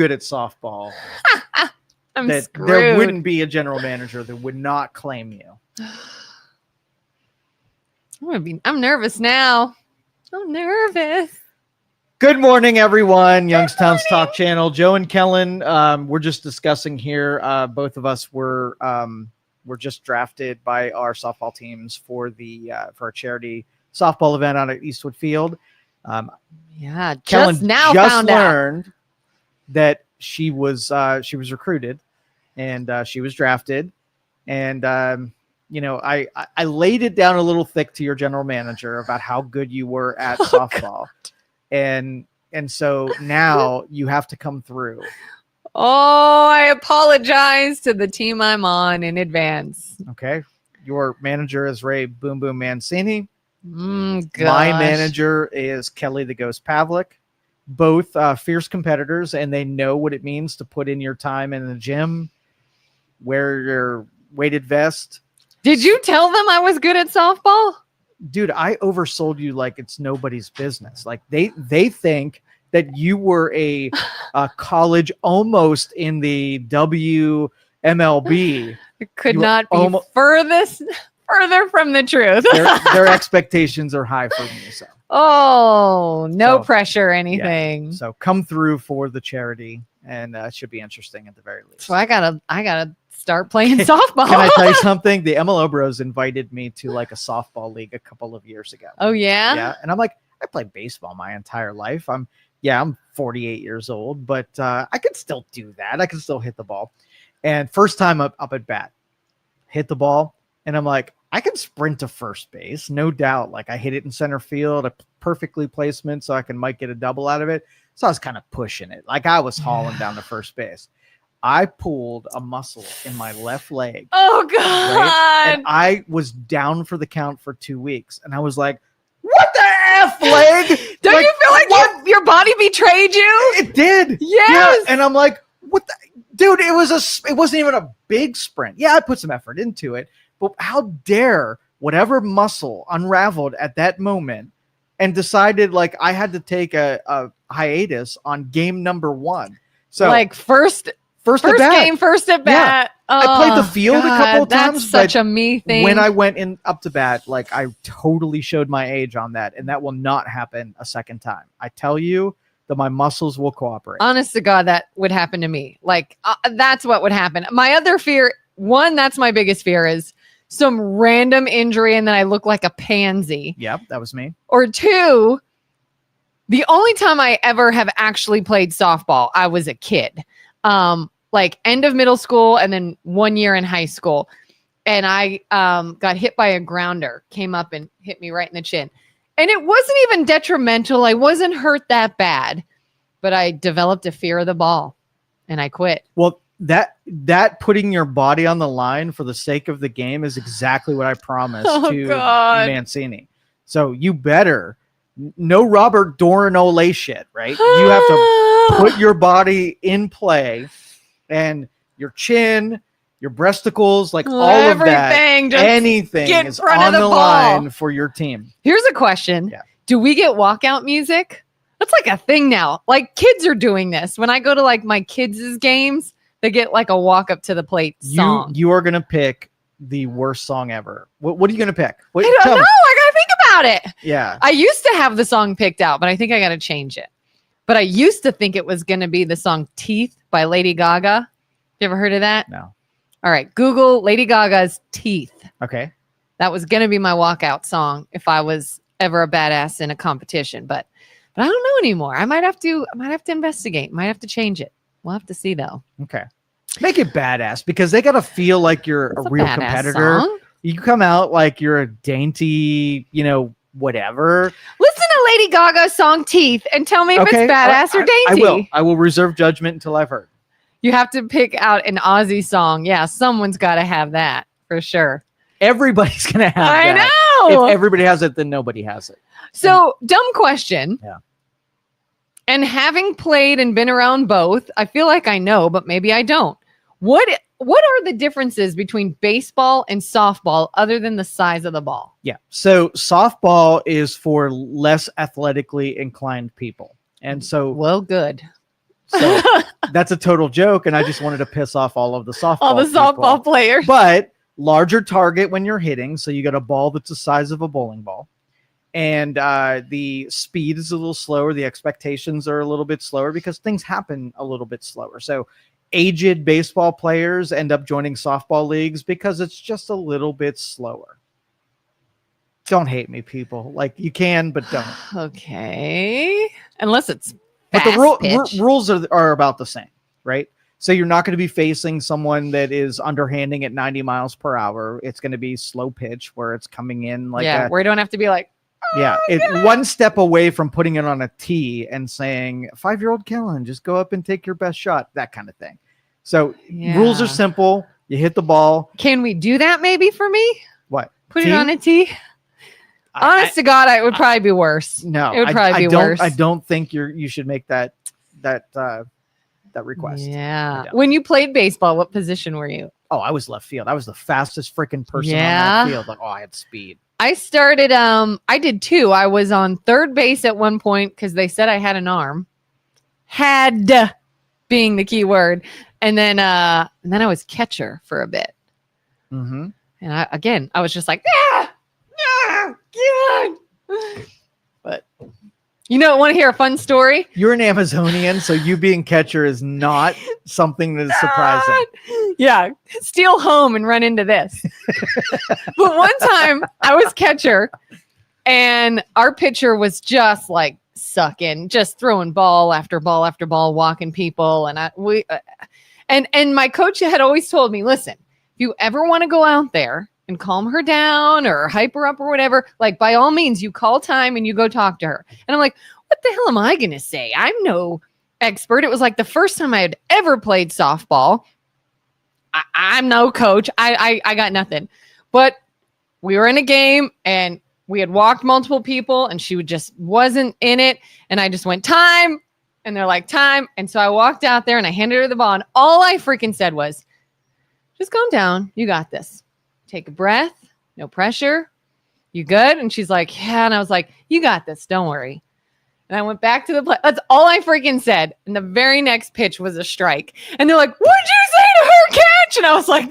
good at softball I'm that screwed. there wouldn't be a general manager that would not claim you. I'm nervous now. I'm nervous. Good morning, everyone. Youngstown's Talk Channel. Joe and Kelin, we're just discussing here. Both of us were just drafted by our softball teams for our charity softball event out at Eastwood Field. Yeah, Kelin just now just found learned that she was recruited and she was drafted. And I laid it down a little thick to your general manager about how good you were at softball. And so now you have to come through. Oh, I apologize to the team I'm on in advance. Okay. Your manager is Ray Boom Boom Mancini. Gosh. My manager is Kelly the Ghost Pavlik. Both fierce competitors, and they know what it means to put in your time in the gym, wear your weighted vest. Did you tell them I was good at softball? Dude, I oversold you like it's nobody's business. Like they think that you were a college almost in the WMLB. It could not be further from the truth. their expectations are high for me. So no pressure or anything. Yeah. So come through for the charity, and it should be interesting at the very least. So I gotta start playing softball. Can I tell you something? The MLO Bros invited me to like a softball league a couple of years ago. Oh yeah? Yeah. And I'm like, I played baseball my entire life. I'm 48 years old, but I can still do that. I can still hit the ball. And first time up at bat, hit the ball. And I'm like, I can sprint to first base, no doubt. Like I hit it in center field, a perfectly placement, so I might get a double out of it. So I was kind of pushing it. Like I was hauling down to first base. I pulled a muscle in my left leg. Oh, God. Right? And I was down for the count for 2 weeks. And I was like, what the F, leg? Don't you feel like your body betrayed you? It did. Yes. Yeah. And I'm like, what the? Dude, it wasn't even a big sprint. Yeah, I put some effort into it. But how dare whatever muscle unraveled at that moment and decided like I had to take a hiatus on game number 1. So like first at bat. Yeah. I played the field a couple of times. That's such a me thing. When I went in up to bat, like I totally showed my age on that, and that will not happen a second time. I tell you that my muscles will cooperate. Honest to God, that would happen to me. Like that's what would happen. My other fear, that's my biggest fear is some random injury and then I look like a pansy. Yep, that was me. Or 2, the only time I ever have actually played softball, I was a kid. Like end of middle school and then 1 year in high school. And I got hit by a grounder, came up and hit me right in the chin. And it wasn't even detrimental. I wasn't hurt that bad, but I developed a fear of the ball and I quit. Well, that putting your body on the line for the sake of the game is exactly what I promised to Mancini. So you better no Robert Dorinole shit, right? You have to put your body in play and your chin, your breasticles, like all of that, anything is on the line for your team. Here's a question. Yeah. Do we get walkout music? That's like a thing now. Like kids are doing this. When I go to like my kids' games, they get like a walk up to the plate song. You are going to pick the worst song ever. What are you going to pick? I don't know. I got to think about it. Yeah. I used to have the song picked out, but I think I got to change it. But I used to think it was going to be the song Teeth by Lady Gaga. You ever heard of that? No. All right. Google Lady Gaga's Teeth. Okay. That was going to be my walkout song if I was ever a badass in a competition. But I don't know anymore. I might have to investigate. Might have to change it. We'll have to see though. Okay. Make it badass because they got to feel like you're a real competitor. Song. You come out like you're a dainty, whatever. Listen to Lady Gaga's song Teeth and tell me if it's badass or dainty. I will reserve judgment until I've heard. You have to pick out an Aussie song. Yeah, someone's got to have that for sure. Everybody's going to have that. I know. If everybody has it, then nobody has it. So, dumb question. Yeah. And having played and been around both, I feel like I know, but maybe I don't. What are the differences between baseball and softball other than the size of the ball? Yeah. So softball is for less athletically inclined people. And so well, good. So that's a total joke. And I just wanted to piss off all of the softball softball people. players. But larger target when you're hitting. So you got a ball that's the size of a bowling ball. And the speed is a little slower. The expectations are a little bit slower because things happen a little bit slower. So aged baseball players end up joining softball leagues because it's just a little bit slower. Don't hate me, people. Like, you can, but don't. Okay. Unless it's But fast the rules are about the same, right? So you're not going to be facing someone that is underhanding at 90 miles per hour. It's going to be slow pitch where it's coming in like where you don't have to be like, yeah, it's one step away from putting it on a tee and saying, 5-year-old Kelin, just go up and take your best shot, that kind of thing. So rules are simple. You hit the ball. Can we do that maybe for me? What? Put it on a tee? Honest to God, it would probably be worse. No, it would probably be worse. I don't think you should make that request. Yeah. When you played baseball, what position were you? Oh, I was left field. I was the fastest freaking person on that field. Like, I had speed. I started, I did too. I was on third base at one point because they said I had an arm. Had being the key word. And then I was catcher for a bit. Mm-hmm. And I was just like, God. But want to hear a fun story? You're an Amazonian, so you being catcher is not something that is surprising. Yeah, steal home and run into this. But one time I was catcher and our pitcher was just like sucking, just throwing ball after ball after ball, walking people. And my coach had always told me, listen, if you ever want to go out there and calm her down or hype her up or whatever, like by all means, you call time and you go talk to her. And I'm like, what the hell am I going to say? I'm no expert. It was like the first time I had ever played softball. I'm no coach. I got nothing. But we were in a game and we had walked multiple people and she just wasn't in it. And I just went, time. And they're like, time. And so I walked out there and I handed her the ball. And all I freaking said was, just calm down. You got this. Take a breath. No pressure. You good? And she's like, yeah. And I was like, you got this. Don't worry. And I went back to the play. That's all I freaking said. And the very next pitch was a strike. And they're like, what'd you say to her, catch? And I was like,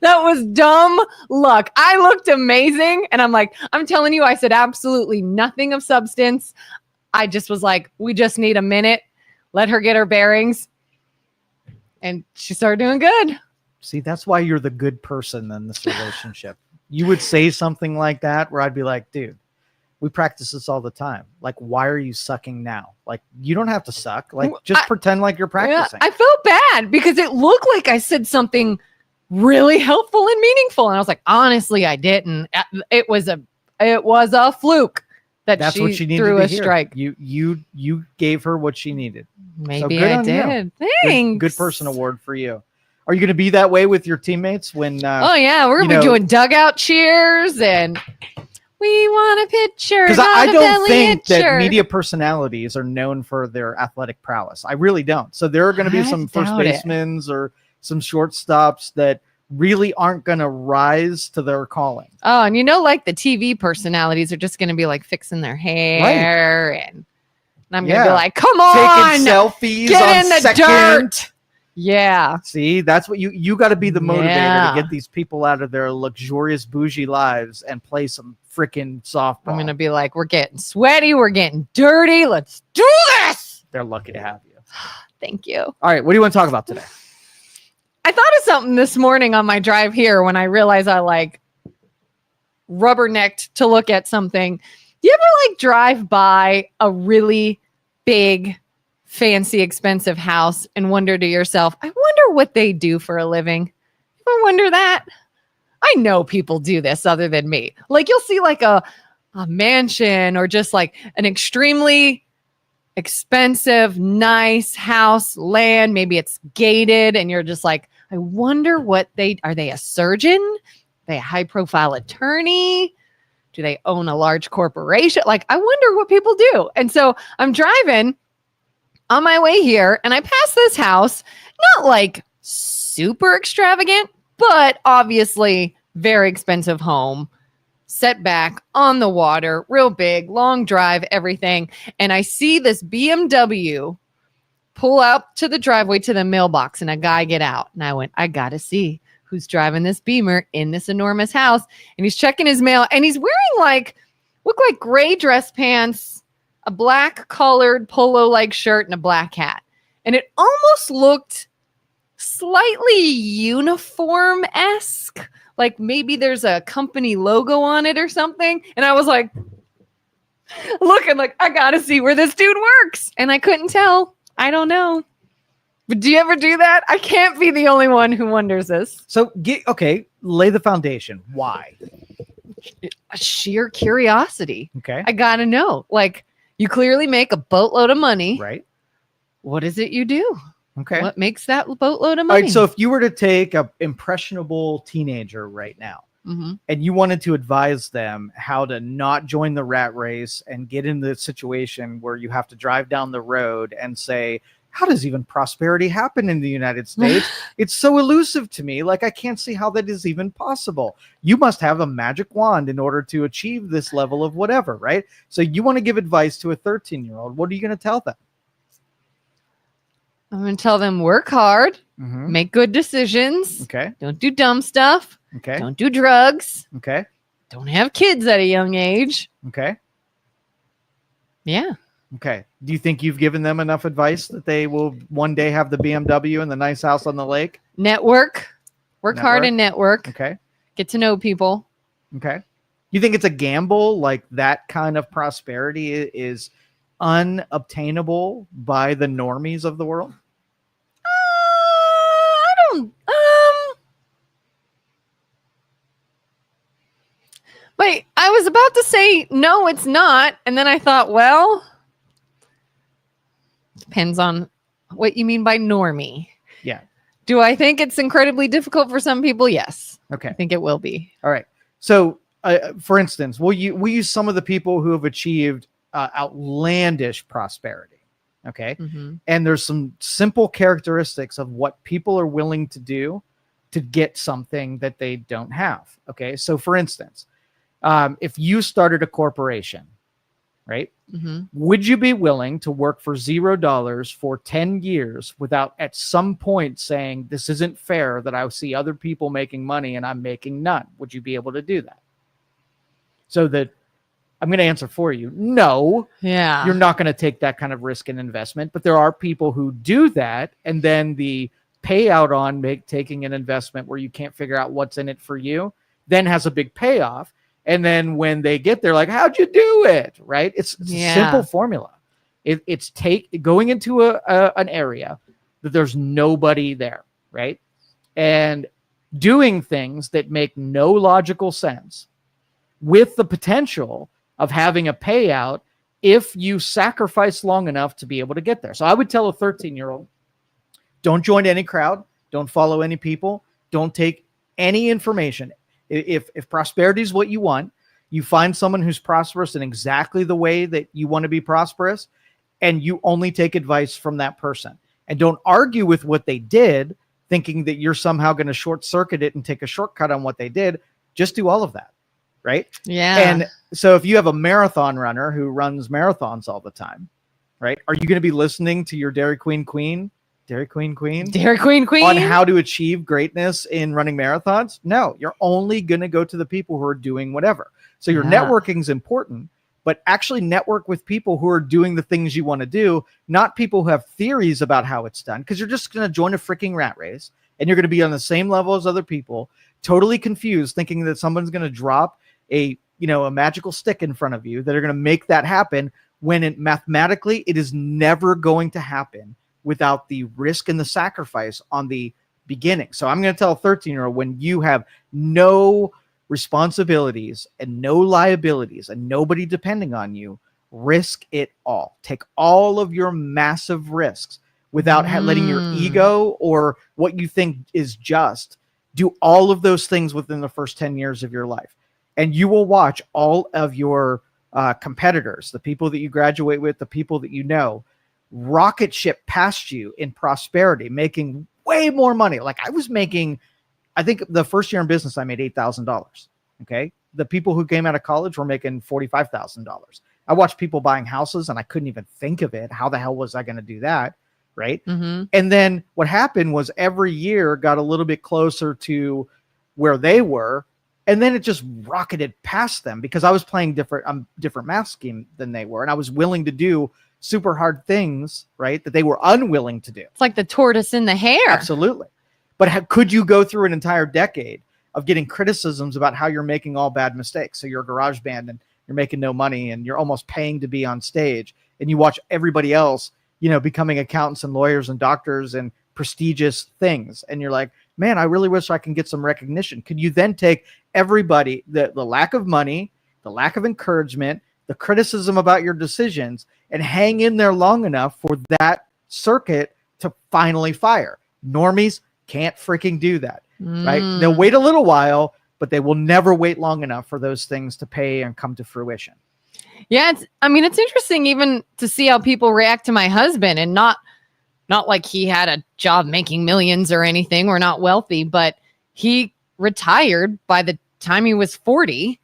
that was dumb luck. I looked amazing. And I'm like, I'm telling you, I said absolutely nothing of substance. I just was like, we just need a minute. Let her get her bearings. And she started doing good. See, that's why you're the good person in this relationship. You would say something like that where I'd be like, dude, we practice this all the time. Like, why are you sucking now? Like, you don't have to suck. Like, just pretend like you're practicing. I felt bad because it looked like I said something really helpful and meaningful. And I was like, honestly, I didn't. It was a fluke that's what she needed threw a strike. You gave her what she needed. Maybe I did. Thanks. Good person award for you. Are you going to be that way with your teammates when? Oh yeah, we're gonna be doing dugout cheers and. We want a picture. Because I don't think that media personalities are known for their athletic prowess. I really don't. So there are going to be some first basemen or some shortstops that really aren't going to rise to their calling. Oh, and like the TV personalities are just going to be like fixing their hair. Right. And I'm going to be like, come on. Taking selfies get on in the dirt. Yeah. See, that's what you got to be the motivator to get these people out of their luxurious bougie lives and play some freaking softball. I'm going to be like, we're getting sweaty. We're getting dirty. Let's do this. They're lucky to have you. Thank you. All right. What do you want to talk about today? I thought of something this morning on my drive here when I realized I rubbernecked to look at something. Do you ever drive by a really big fancy, expensive house and wonder to yourself, I wonder what they do for a living? You ever wonder that? I know people do this other than me. You'll see a mansion or just an extremely expensive, nice house, land. Maybe it's gated and you're just like, I wonder what are they a surgeon? Are they a high profile attorney? Do they own a large corporation? I wonder what people do. And so I'm driving on my way here and I pass this house, not super extravagant, but obviously very expensive home, set back on the water, real big, long drive, everything. And I see this BMW pull up to the driveway to the mailbox, and a guy get out. And I went, I got to see who's driving this Beamer in this enormous house. And he's checking his mail, and he's wearing look like gray dress pants, a black colored polo-like shirt, and a black hat. And it almost looked slightly uniform-esque. Like maybe there's a company logo on it or something. And I was like, looking like, I got to see where this dude works. And I couldn't tell. I don't know. But do you ever do that? I can't be the only one who wonders this. So, lay the foundation. Why? Sheer curiosity. Okay. I got to know. Like, you clearly make a boatload of money. Right. What is it you do? Okay. What makes that boatload of All money? right. So if you were to take an impressionable teenager right now and you wanted to advise them how to not join the rat race and get in the situation where you have to drive down the road and say, how does even prosperity happen in the United States? It's so elusive to me. Like, I can't see how that is even possible. You must have a magic wand in order to achieve this level of whatever, right? So you want to give advice to a 13-year-old. What are you going to tell them? I'm going to tell them work hard, make good decisions. Okay. Don't do dumb stuff. Okay. Don't do drugs. Okay. Don't have kids at a young age. Okay. Yeah. Okay. Do you think you've given them enough advice that they will one day have the BMW and the nice house on the lake? Network. Work hard and network. Okay. Get to know people. Okay. You think it's a gamble? Like that kind of prosperity is unobtainable by the normies of the world? I don't. Wait, I was about to say no, it's not, and then I thought, well, depends on what you mean by normie. Yeah. Do I think it's incredibly difficult for some people? Yes. Okay. I think it will be. All right. So, for instance, we'll use some of the people who have achieved outlandish prosperity. Okay. And there's some simple characteristics of what people are willing to do to get something that they don't have. Okay. So, for instance, if you started a corporation, right? Would you be willing to work for $0 for 10 years without at some point saying, this isn't fair that I see other people making money and I'm making none? Would you be able to do that? So that I'm going to answer for you. No, Yeah. you're not going to take that kind of risk and investment, but there are people who do that. And then the payout on taking an investment where you can't figure out what's in it for you then has a big payoff. And then when they get there, like, how'd you do it? Right? It's a simple formula. It's going into an area that there's nobody there, right? And doing things that make no logical sense with the potential of having a payout if you sacrifice long enough to be able to get there. So I would tell a 13-year-old, don't join any crowd. Don't follow any people. Don't take any information. If prosperity is what you want, you find someone who's prosperous in exactly the way that you want to be prosperous, and you only take advice from that person. And don't argue with what they did, thinking that you're somehow going to short circuit it and take a shortcut on what they did. Just do all of that, right? Yeah. And so if you have a marathon runner who runs marathons all the time, right? Are you going to be listening to your Dairy Queen Queen on how to achieve greatness in running marathons? No, you're only going to go to the people who are doing whatever. So your networking is important, but actually network with people who are doing the things you want to do, not people who have theories about how it's done, because you're just going to join a freaking rat race and you're going to be on the same level as other people, totally confused, thinking that someone's going to drop a magical stick in front of you that are going to make that happen when mathematically it is never going to happen without the risk and the sacrifice on the beginning. So I'm going to tell a 13-year-old, when you have no responsibilities and no liabilities and nobody depending on you, risk it all. Take all of your massive risks without letting your ego or what you think is just do all of those things within the first 10 years of your life. And you will watch all of your competitors, the people that you graduate with, the people that you know, rocket ship past you in prosperity, making way more money. Like I was making, I think the first year in business, I made $8,000. Okay. The people who came out of college were making $45,000. I watched people buying houses and I couldn't even think of it. How the hell was I going to do that? right? Mm-hmm. And then what happened was every year got a little bit closer to where they were, and then it just rocketed past them because I was playing different math scheme than they were, and I was willing to do super hard things, right, that they were unwilling to do. It's like the tortoise and the hare. Absolutely. But could you go through an entire decade of getting criticisms about how you're making all bad mistakes? So you're a garage band and you're making no money and you're almost paying to be on stage, and you watch everybody else, becoming accountants and lawyers and doctors and prestigious things. And you're like, man, I really wish I can get some recognition. Could you then take everybody, the lack of money, the lack of encouragement, the criticism about your decisions, and hang in there long enough for that circuit to finally fire? Normies can't freaking do that, right? They'll wait a little while, but they will never wait long enough for those things to pay and come to fruition. Yeah, it's interesting even to see how people react to my husband, and not like he had a job making millions or anything. We're not wealthy, but he retired by the time he was 40,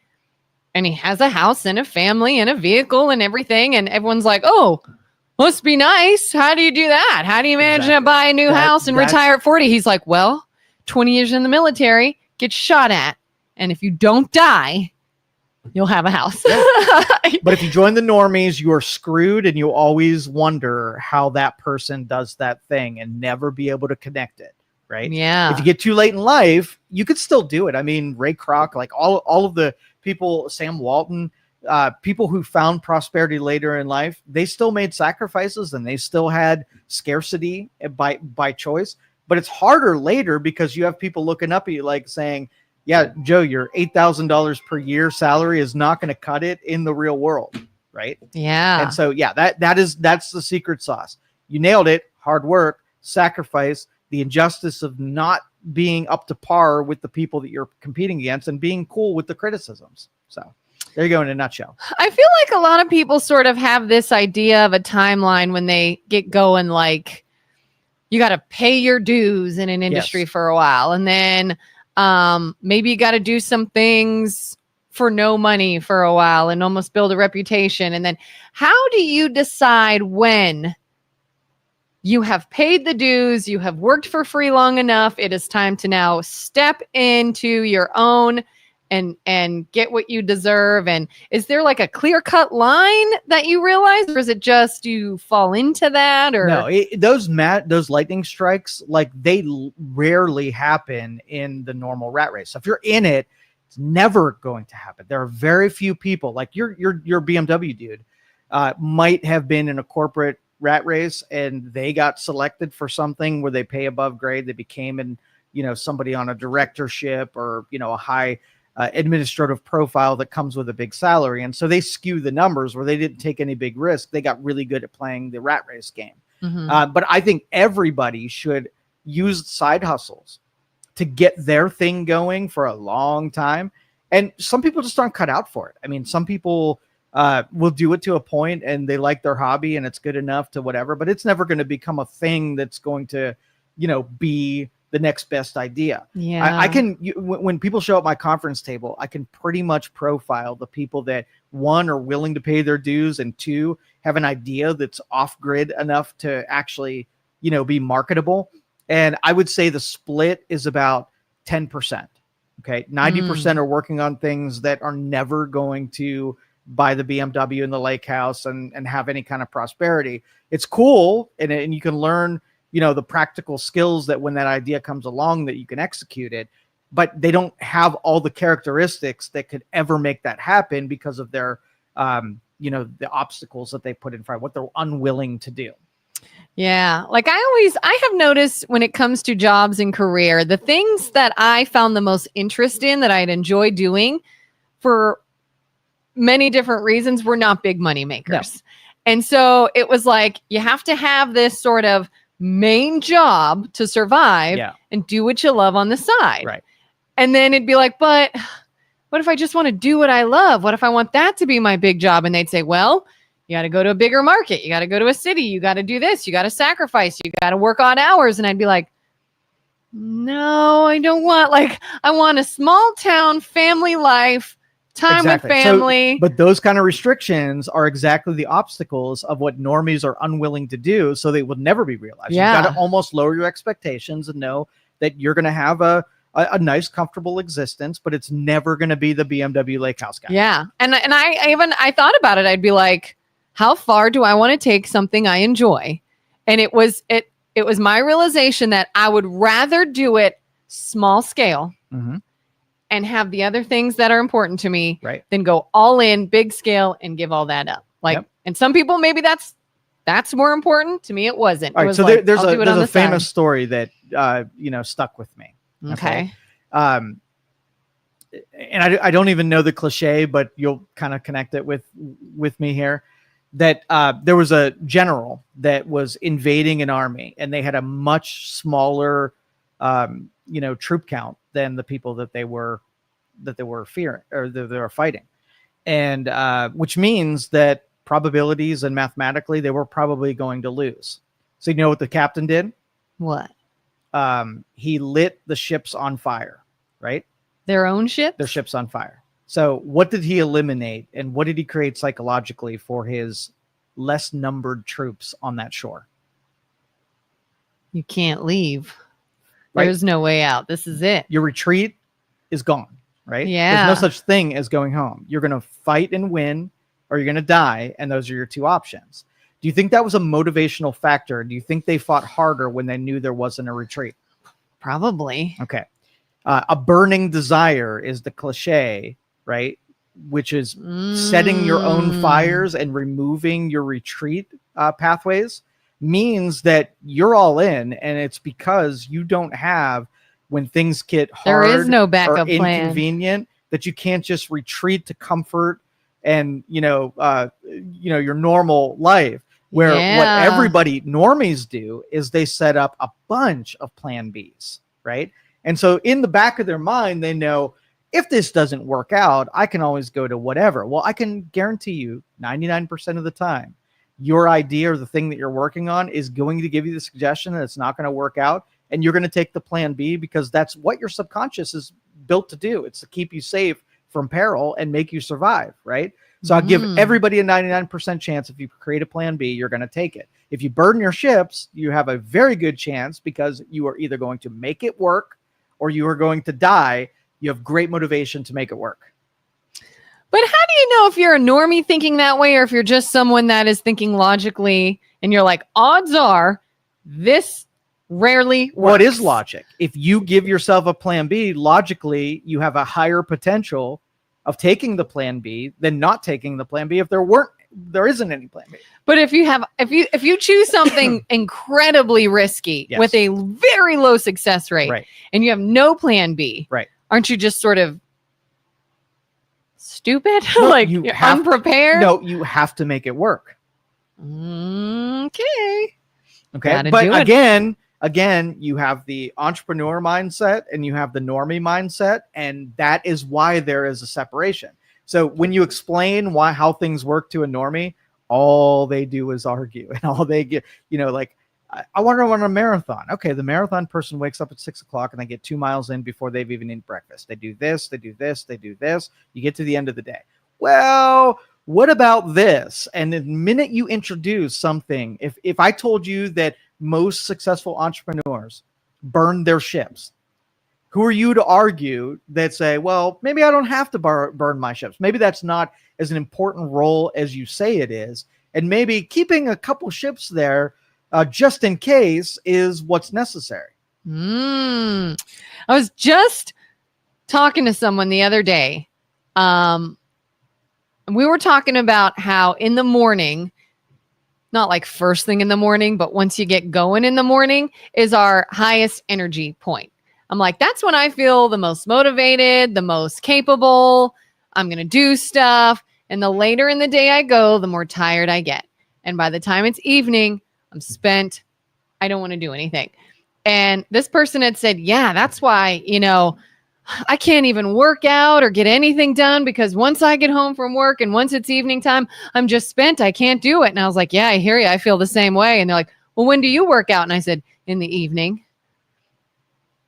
and he has a house and a family and a vehicle and everything. And everyone's like, oh, must be nice. How do you do that? How do you manage to buy a new house and retire at 40? He's like, well, 20 years in the military, get shot at. And if you don't die, you'll have a house. Yeah. But if you join the normies, you are screwed, and you always wonder how that person does that thing and never be able to connect it, right? Yeah. If you get too late in life, you could still do it. I mean, Ray Kroc, like all of the people, Sam Walton, people who found prosperity later in life, they still made sacrifices and they still had scarcity by choice. But it's harder later because you have people looking up at you like saying, yeah, Joe, your $8,000 per year salary is not going to cut it in the real world, right? Yeah. And so, yeah, that's the secret sauce. You nailed it. Hard work, sacrifice, the injustice of not being up to par with the people that you're competing against, and being cool with the criticisms. So there you go in a nutshell. I feel like a lot of people sort of have this idea of a timeline when they get going, like you got to pay your dues in an industry for a while, and then maybe you got to do some things for no money for a while and almost build a reputation. And then how do you decide when you have paid the dues, you have worked for free long enough, it is time to now step into your own and get what you deserve? And is there like a clear-cut line that you realize, or is it just you fall into that? Or no, those lightning strikes, like, they rarely happen in the normal rat race. So if you're in it, it's never going to happen. There are very few people, like your BMW dude might have been in a corporate rat race and they got selected for something where they pay above grade. They became somebody on a directorship or a high administrative profile that comes with a big salary. And so they skew the numbers where they didn't take any big risk. They got really good at playing the rat race game. Mm-hmm. But I think everybody should use side hustles to get their thing going for a long time. And some people just aren't cut out for it. I mean, some people will do it to a point and they like their hobby and it's good enough to whatever, but it's never going to become a thing that's going to, be the next best idea. Yeah. I can, when people show up my conference table, I can pretty much profile the people that, one, are willing to pay their dues, and two, have an idea that's off grid enough to actually, be marketable. And I would say the split is about 10%. Okay. 90% are working on things that are never going to buy the BMW in the lake house and have any kind of prosperity. It's cool. And you can learn, the practical skills that when that idea comes along that you can execute it, but they don't have all the characteristics that could ever make that happen because of their, the obstacles that they put in front, what they're unwilling to do. Yeah. Like I have noticed when it comes to jobs and career, the things that I found the most interest in that I'd enjoy doing for many different reasons were not big money makers. No. And so it was like, you have to have this sort of main job to survive and do what you love on the side. Right. And then it'd be like, but what if I just want to do what I love? What if I want that to be my big job? And they'd say, well, you got to go to a bigger market. You got to go to a city. You got to do this. You got to sacrifice. You got to work odd hours. And I'd be like, no, I don't want, I want a small town family life, time Exactly. with family. But those kind of restrictions are exactly the obstacles of what normies are unwilling to do, so they will never be realized. Yeah. You've got to almost lower your expectations and know that you're going to have a nice, comfortable existence, but it's never going to be the BMW Lake House guy. Yeah. And I thought about it. I'd be like, how far do I want to take something I enjoy? And it was my realization that I would rather do it small scale Mm-hmm. and have the other things that are important to me Right. than go all in big scale and give all that up. Like, Yep. and some people, maybe that's more important. To me, it wasn't. All It right. was So like, there's I'll do it on a the famous side. story that stuck with me. Okay. And I don't even know the cliche, but you'll kind of connect it with me here. That there was a general that was invading an army, and they had a much smaller, troop count than the people that they were fearing or that they were fighting, and which means that probabilities and mathematically they were probably going to lose. So you know what the captain did? What? He lit the ships on fire, right? Their own ships? Their ships on fire. So what did he eliminate, and what did he create psychologically for his less numbered troops on that shore? You can't leave. Right? There's no way out. This is it. Your retreat is gone, right? Yeah. There's no such thing as going home. You're going to fight and win, or you're going to die, and those are your two options. Do you think that was a motivational factor? Do you think they fought harder when they knew there wasn't a retreat? Probably. Okay. A burning desire is the cliche, right? Which is setting your own fires and removing your retreat pathways means that you're all in, and it's because you don't have, when things get hard, there is no or backup plan, inconvenient, that you can't just retreat to comfort and your normal life. Where what everybody normies do is they set up a bunch of plan Bs, right? And so in the back of their mind, they know, if this doesn't work out, I can always go to whatever. Well, I can guarantee you 99% of the time, your idea or the thing that you're working on is going to give you the suggestion that it's not going to work out. And you're going to take the plan B because that's what your subconscious is built to do. It's to keep you safe from peril and make you survive, right? So I'll give everybody a 99% chance. If you create a plan B, you're going to take it. If you burden your ships, you have a very good chance because you are either going to make it work or you are going to die. You have great motivation to make it work. But how do you know if you're a normie thinking that way or if you're just someone that is thinking logically and you're like, odds are this rarely works? What is logic? If you give yourself a plan B, logically, you have a higher potential of taking the plan B than not taking the plan B if there isn't any plan B. But if you choose something incredibly risky with a very low success rate, right, and you have no plan B, right, aren't you just sort of stupid? No, like you're unprepared? No, you have to make it work. Okay. But again, you have the entrepreneur mindset and you have the normie mindset, and that is why there is a separation. So when you explain how things work to a normie, all they do is argue, and all they get, like, I want to run a marathon. Okay, the marathon person wakes up at 6 o'clock and they get 2 miles in before they've even eaten breakfast. They do this, they do this, they do this. You get to the end of the day. Well, what about this? And the minute you introduce something, if I told you that most successful entrepreneurs burn their ships, who are you to argue that say, well, maybe I don't have to burn my ships. Maybe that's not as an important role as you say it is. And maybe keeping a couple ships there just in case is what's necessary. I was just talking to someone the other day. We were talking about how in the morning, not like first thing in the morning, but once you get going in the morning is our highest energy point. I'm like, that's when I feel the most motivated, the most capable. I'm going to do stuff. And the later in the day I go, the more tired I get. And by the time it's evening, I'm spent. I don't want to do anything. And this person had said, yeah, that's why, I can't even work out or get anything done because once I get home from work and once it's evening time, I'm just spent. I can't do it. And I was like, yeah, I hear you. I feel the same way. And they're like, well, when do you work out? And I said, in the evening.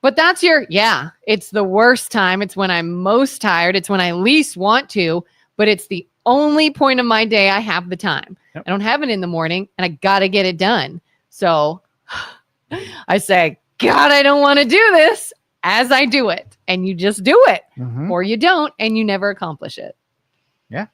But that's it's the worst time. It's when I'm most tired. It's when I least want to, but it's the only point of my day I have the time. Yep. I don't have it in the morning and I got to get it done. So I say, God, I don't want to do this as I do it. And you just do it or you don't, and you never accomplish it. Yeah.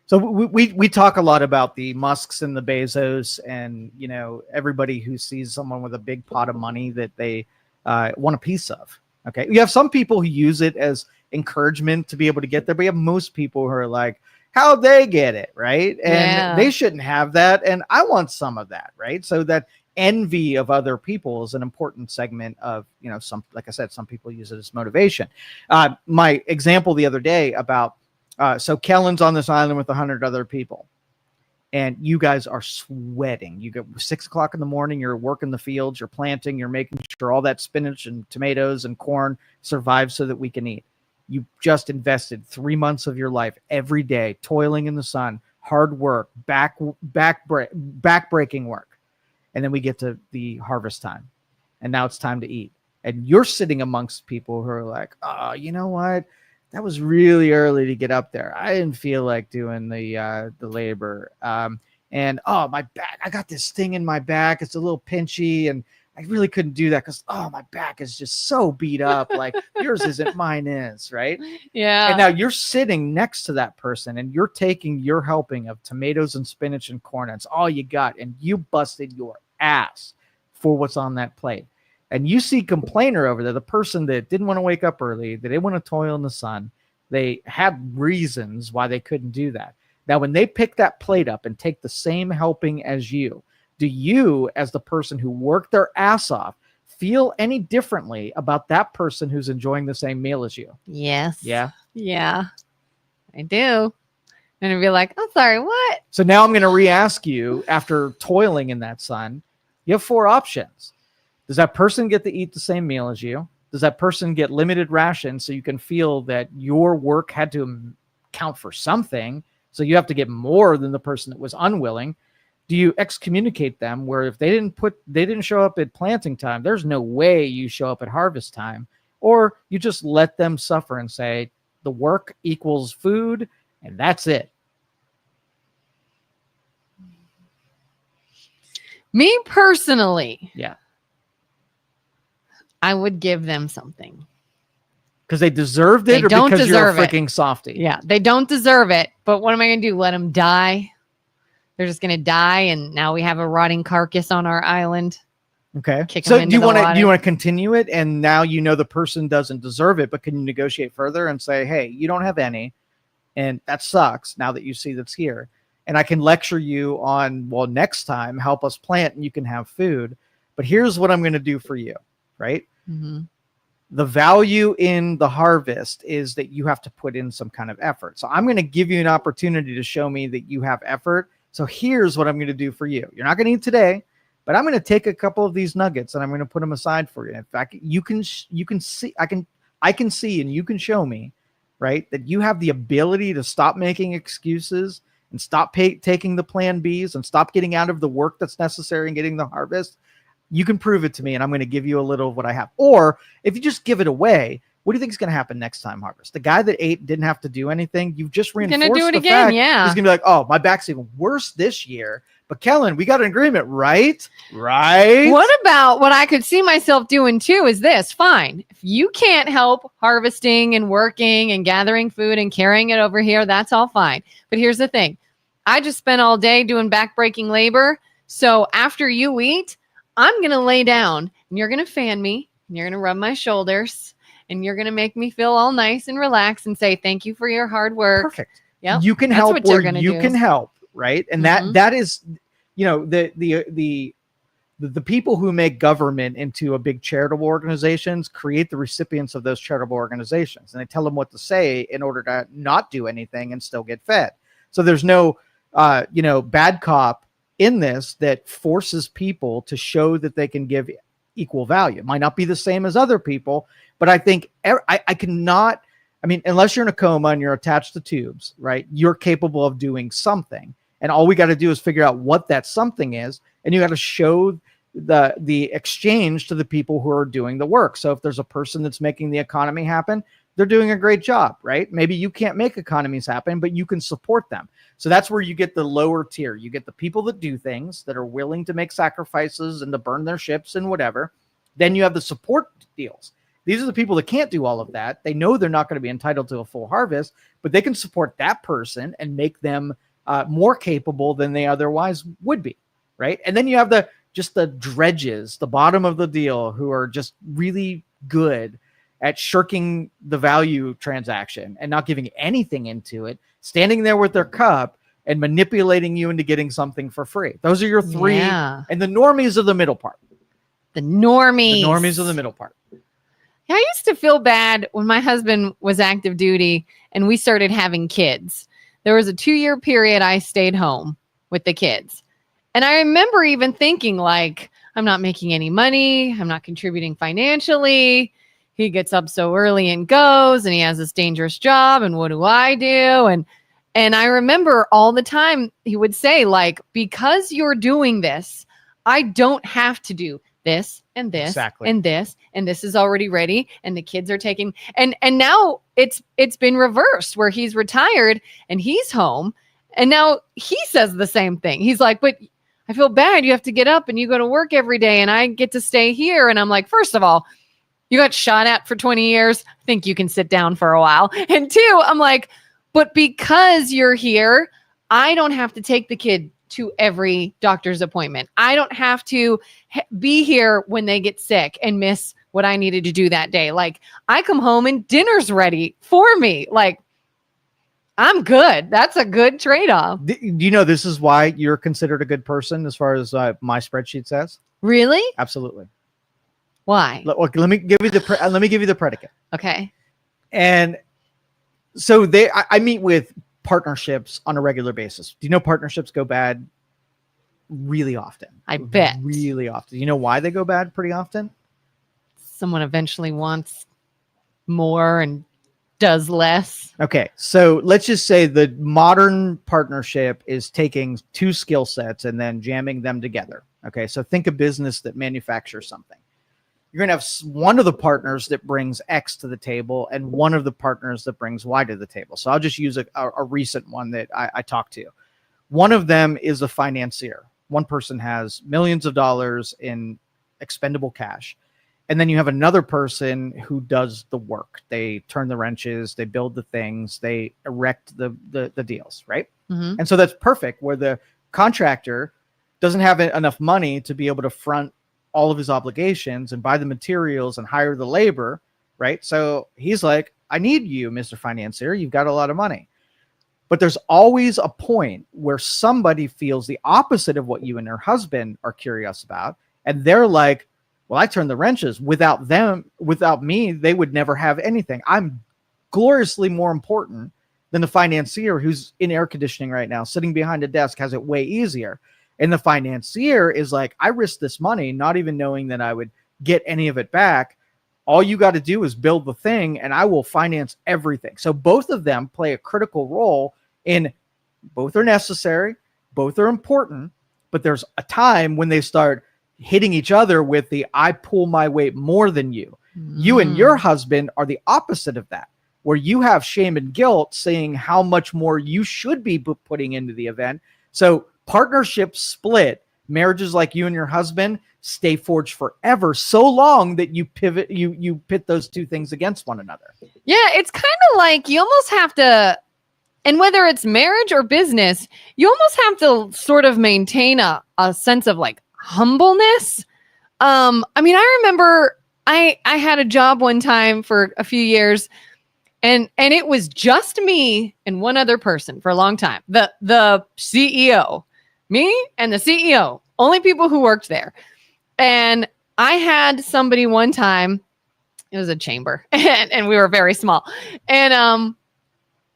So we talk a lot about the Musks and the Bezos and, you know, everybody who sees someone with a big pot of money that they want a piece of. Okay. You have some people who use it as encouragement to be able to get there, but you have most people who are like, how they get it, right? And they shouldn't have that. And I want some of that, right? So that envy of other people is an important segment of, you know, like I said, some people use it as motivation. My example the other day about, so Kelin's on this island with 100 other people and you guys are sweating. You go 6 o'clock in the morning, you're working the fields, you're planting, you're making sure all that spinach and tomatoes and corn survives so that we can eat. You just invested 3 months of your life every day, toiling in the sun, hard work, back-breaking work. And then we get to the harvest time and now it's time to eat. And you're sitting amongst people who are like, oh, you know what? That was really early to get up there. I didn't feel like doing the labor. And oh, my back, I got this thing in my back. It's a little pinchy and I really couldn't do that because, oh, my back is just so beat up. Like yours isn't, mine is, right? Yeah. And now you're sitting next to that person and you're taking your helping of tomatoes and spinach and corn. That's all you got. And you busted your ass for what's on that plate. And you see complainer over there, the person that didn't want to wake up early, that didn't want to toil in the sun. They had reasons why they couldn't do that. Now, when they pick that plate up and take the same helping as you, do you, as the person who worked their ass off, feel any differently about that person who's enjoying the same meal as you? Yes. Yeah. Yeah, I do. And I'd be like, I'm sorry, what? So now I'm going to re-ask you, after toiling in that sun, you have 4 options. Does that person get to eat the same meal as you? Does that person get limited rations so you can feel that your work had to count for something? So you have to get more than the person that was unwilling. Do you excommunicate them where if they didn't show up at planting time, there's no way you show up at harvest time? Or you just let them suffer and say the work equals food and that's it? Me personally. Yeah. I would give them something. Because they deserved it, or because you're a freaking softie? Yeah, they don't deserve it. But what am I going to do? Let them die? They're just going to die, and now we have a rotting carcass on our island. Okay. Kick So them do you into the water. want to continue it, and now you know the person doesn't deserve it, but can you negotiate further and say, hey, you don't have any, and that sucks now that you see that's here, and I can lecture you on, well, next time help us plant and you can have food, but here's what I'm going to do for you, right? Mm-hmm. The value in the harvest is that you have to put in some kind of effort. So I'm going to give you an opportunity to show me that you have effort. So here's what I'm going to do for you. You're not going to eat today, but I'm going to take a couple of these nuggets and I'm going to put them aside for you. In fact, you can see, I can see, and you can show me, right, that you have the ability to stop making excuses and stop taking the plan Bs and stop getting out of the work that's necessary and getting the harvest. You can prove it to me, and I'm going to give you a little of what I have. Or if you just give it away, what do you think is going to happen next time harvest? The guy that ate didn't have to do anything. You've just reinforced do it the again, fact yeah. he's going to be like, oh, my back's even worse this year. But Kelin, we got an agreement, right? Right. What about what I could see myself doing too is this. Fine. If you can't help harvesting and working and gathering food and carrying it over here, that's all fine. But here's the thing. I just spent all day doing back-breaking labor. So after you eat, I'm going to lay down and you're going to fan me and you're going to rub my shoulders and you're going to make me feel all nice and relaxed and say, thank you for your hard work. Perfect. Yeah. You can help where you can help, right? And that is, you know, the people who make government into a big charitable organizations create the recipients of those charitable organizations, and they tell them what to say in order to not do anything and still get fed. So there's no, bad cop in this that forces people to show that they can give equal value. It might not be the same as other people, but I think I cannot, I mean, unless you're in a coma and you're attached to tubes, right? You're capable of doing something. And all we got to do is figure out what that something is. And you got to show the exchange to the people who are doing the work. So if there's a person that's making the economy happen, they're doing a great job, right? Maybe you can't make economies happen, but you can support them. So that's where you get the lower tier. You get the people that do things, that are willing to make sacrifices and to burn their ships and whatever. Then you have the support deals. These are the people that can't do all of that. They know they're not going to be entitled to a full harvest, but they can support that person and make them more capable than they otherwise would be, right? And then you have the dredges, the bottom of the deal, who are just really good at shirking the value transaction and not giving anything into it, standing there with their cup and manipulating you into getting something for free. Those are your three. Yeah. And the normies are the middle part. The normies. The normies are the middle part. I used to feel bad when my husband was active duty and we started having kids. There was a 2-year period I stayed home with the kids. And I remember even thinking, like, I'm not making any money. I'm not contributing financially. He gets up so early and goes, and he has this dangerous job. And what do I do? And I remember all the time he would say, like, because you're doing this, I don't have to do this and this Exactly. and this is already ready. And the kids are taking, and now it's been reversed where he's retired and he's home. And now he says the same thing. He's like, but I feel bad. You have to get up and you go to work every day and I get to stay here. And I'm like, first of all, you got shot at for 20 years. I think you can sit down for a while. And 2, I'm like, but because you're here, I don't have to take the kid to every doctor's appointment. I don't have to be here when they get sick and miss what I needed to do that day. Like, I come home and dinner's ready for me. Like, I'm good. That's a good trade-off. Do you know this is why you're considered a good person as far as my spreadsheet says? Really? Absolutely. Why? Let me give you the predicate. Okay. And so I meet with partnerships on a regular basis. Do you know partnerships go bad really often? I bet. Really often. You know why they go bad pretty often? Someone eventually wants more and does less. Okay, so let's just say the modern partnership is taking 2 skill sets and then jamming them together. Okay, so think a business that manufactures something. You're going to have one of the partners that brings X to the table and one of the partners that brings Y to the table. So I'll just use a recent one that I talked to. One of them is a financier. One person has millions of dollars in expendable cash. And then you have another person who does the work. They turn the wrenches, they build the things, they erect the deals, right? Mm-hmm. And so that's perfect, where the contractor doesn't have enough money to be able to front all of his obligations and buy the materials and hire the labor, right? So he's like, I need you, Mr. Financier. You've got a lot of money. But there's always a point where somebody feels the opposite of what you and your husband are curious about. And they're like, well, I turn the wrenches. Without me, they would never have anything. I'm gloriously more important than the financier who's in air conditioning right now, sitting behind a desk, has it way easier. And the financier is like, I risked this money, not even knowing that I would get any of it back. All you got to do is build the thing and I will finance everything. So both of them play a critical role in, both are necessary, both are important, but there's a time when they start hitting each other with the, I pull my weight more than you. You and your husband are the opposite of that, where you have shame and guilt saying how much more you should be putting into the event. So partnerships split. Marriages like you and your husband stay forged forever, so long that you pivot, you pit those 2 things against one another. Yeah, it's kind of like you almost have to, and whether it's marriage or business, you almost have to sort of maintain a sense of like humbleness. I mean, I remember I had a job one time for a few years, and it was just me and one other person for a long time. The CEO, me and the CEO, only people who worked there. And I had somebody one time, it was a chamber, and we were very small. And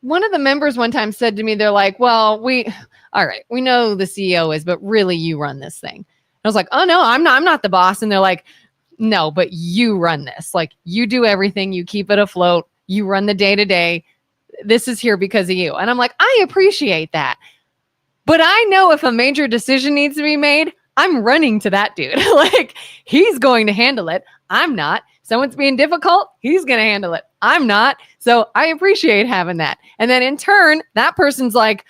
one of the members one time said to me, they're like, well, all right, we know the CEO is, but really you run this thing. I was like, oh no, I'm not the boss. And they're like, no, but you run this. Like, you do everything. You keep it afloat. You run the day to day. This is here because of you. And I'm like, I appreciate that. But I know if a major decision needs to be made, I'm running to that dude. Like, he's going to handle it. I'm not. Someone's being difficult. He's going to handle it. I'm not. So I appreciate having that. And then in turn, that person's like,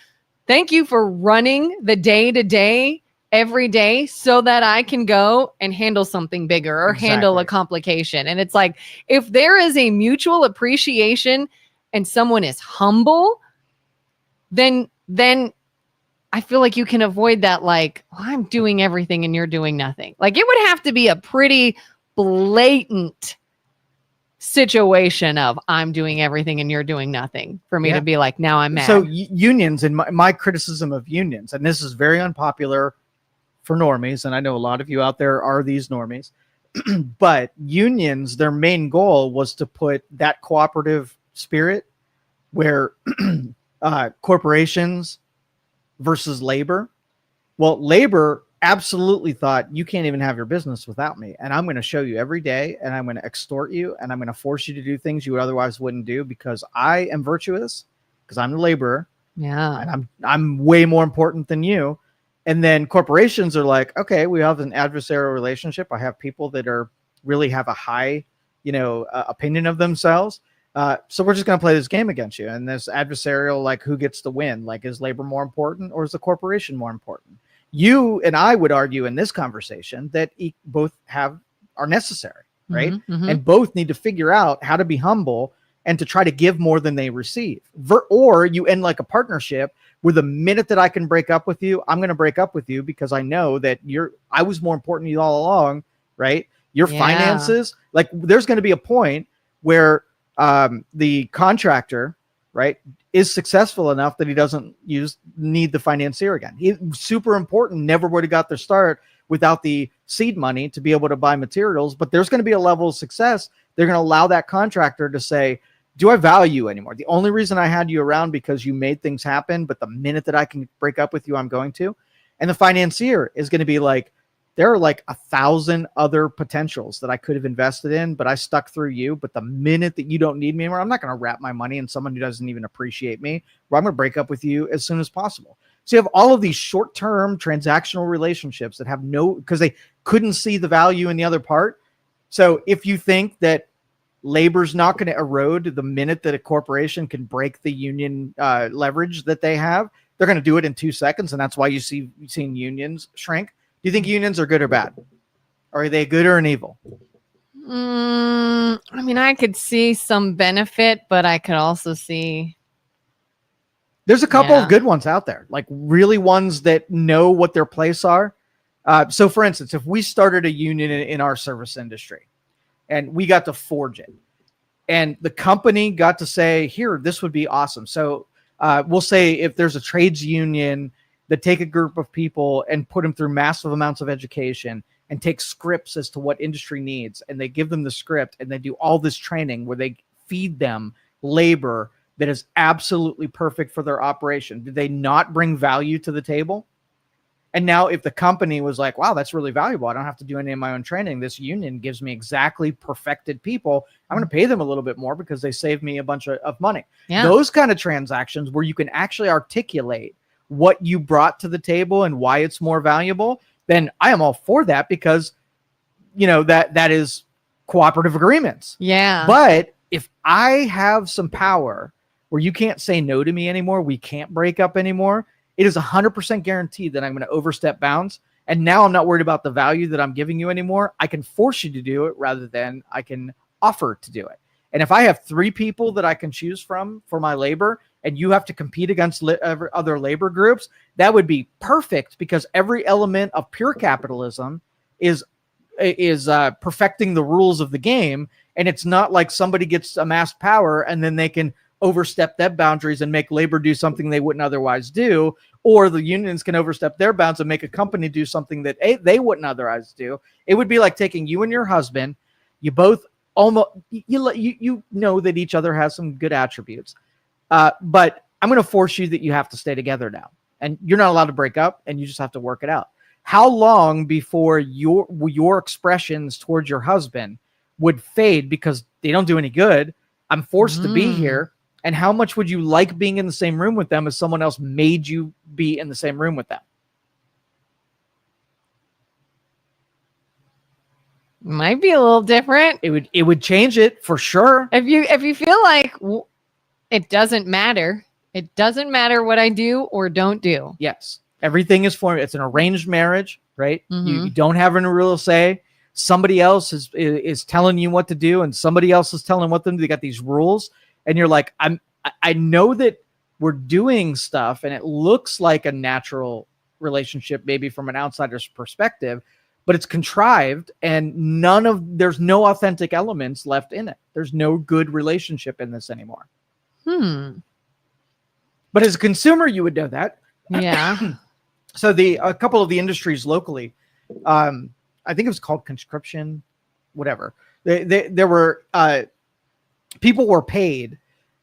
thank you for running the day to day every day so that I can go and handle something bigger or handle a complication. And it's like, if there is a mutual appreciation and someone is humble, then I feel like you can avoid that. Like, well, I'm doing everything and you're doing nothing. Like, it would have to be a pretty blatant situation of I'm doing everything and you're doing nothing for me to be like, now I'm mad. So unions, and my criticism of unions, and this is very unpopular for normies, and I know a lot of you out there are these normies, but unions, their main goal was to put that cooperative spirit where corporations versus labor. Well, labor absolutely thought, you can't even have your business without me, and I'm going to show you every day, and I'm going to extort you, and I'm going to force you to do things you otherwise wouldn't do because I am virtuous, because I'm the laborer, and I'm way more important than you. And then corporations are like, okay, we have an adversarial relationship. I have people that are really have a high, opinion of themselves. So we're just going to play this game against you. And this adversarial, like, who gets the win? Like, is labor more important or is the corporation more important? You and I would argue in this conversation that both are necessary, right? And both need to figure out how to be humble and to try to give more than they receive. Or you end like a partnership where the minute that I can break up with you, I'm going to break up with you because I know that I was more important to you all along, right? Your finances, like, there's going to be a point where the contractor, right, is successful enough that he doesn't need the financier again. He's super important, never would have got their start without the seed money to be able to buy materials. But there's going to be a level of success. They're going to allow that contractor to say, do I value you anymore? The only reason I had you around because you made things happen, but the minute that I can break up with you, I'm going to. And the financier is going to be like, there are like 1,000 other potentials that I could have invested in, but I stuck through you. But the minute that you don't need me anymore, I'm not going to wrap my money in someone who doesn't even appreciate me. Well, I'm going to break up with you as soon as possible. So you have all of these short-term transactional relationships that have because they couldn't see the value in the other part. So if you think that labor's not going to erode the minute that a corporation can break the union leverage that they have, they're going to do it in 2 seconds. And that's why you've seen unions shrink. Do you think unions are good or bad? Or are they good or an evil? I mean, I could see some benefit, but I could also see. There's a couple of good ones out there, like really ones that know what their place are. So for instance, if we started a union in our service industry and we got to forge it and the company got to say, here, this would be awesome. So we'll say if there's a trades union that take a group of people and put them through massive amounts of education and take scripts as to what industry needs. And they give them the script and they do all this training where they feed them labor that is absolutely perfect for their operation. Did they not bring value to the table? And now if the company was like, wow, that's really valuable, I don't have to do any of my own training. This union gives me exactly perfected people. I'm going to pay them a little bit more because they save me a bunch of money. Yeah. Those kind of transactions where you can actually articulate what you brought to the table and why it's more valuable, then I am all for that because, that is cooperative agreements. Yeah. But if I have some power where you can't say no to me anymore, we can't break up anymore, it is 100% guaranteed that I'm going to overstep bounds. And now I'm not worried about the value that I'm giving you anymore. I can force you to do it rather than I can offer to do it. And if I have 3 people that I can choose from for my labor, and you have to compete against other labor groups, that would be perfect because every element of pure capitalism is perfecting the rules of the game. And it's not like somebody gets amassed power and then they can overstep their boundaries and make labor do something they wouldn't otherwise do, or the unions can overstep their bounds and make a company do something that they wouldn't otherwise do. It would be like taking you and your husband, you both almost, you know that each other has some good attributes. But I'm going to force you that you have to stay together now. And you're not allowed to break up, and you just have to work it out. How long before your expressions towards your husband would fade because they don't do any good? I'm forced to be here. And how much would you like being in the same room with them if someone else made you be in the same room with them? Might be a little different. It would change it for sure. If you feel like it doesn't matter what I do or don't do. Yes. Everything is for it's an arranged marriage, right? Mm-hmm. You don't have any real say. Somebody else is telling you what to do, and somebody else is telling what them. They got these rules, and you're like, I know that we're doing stuff, and it looks like a natural relationship, maybe from an outsider's perspective, but it's contrived, and there's no authentic elements left in it. There's no good relationship in this anymore. But as a consumer, you would know that. Yeah. So a couple of the industries locally, I think it was called conscription, whatever. There were people were paid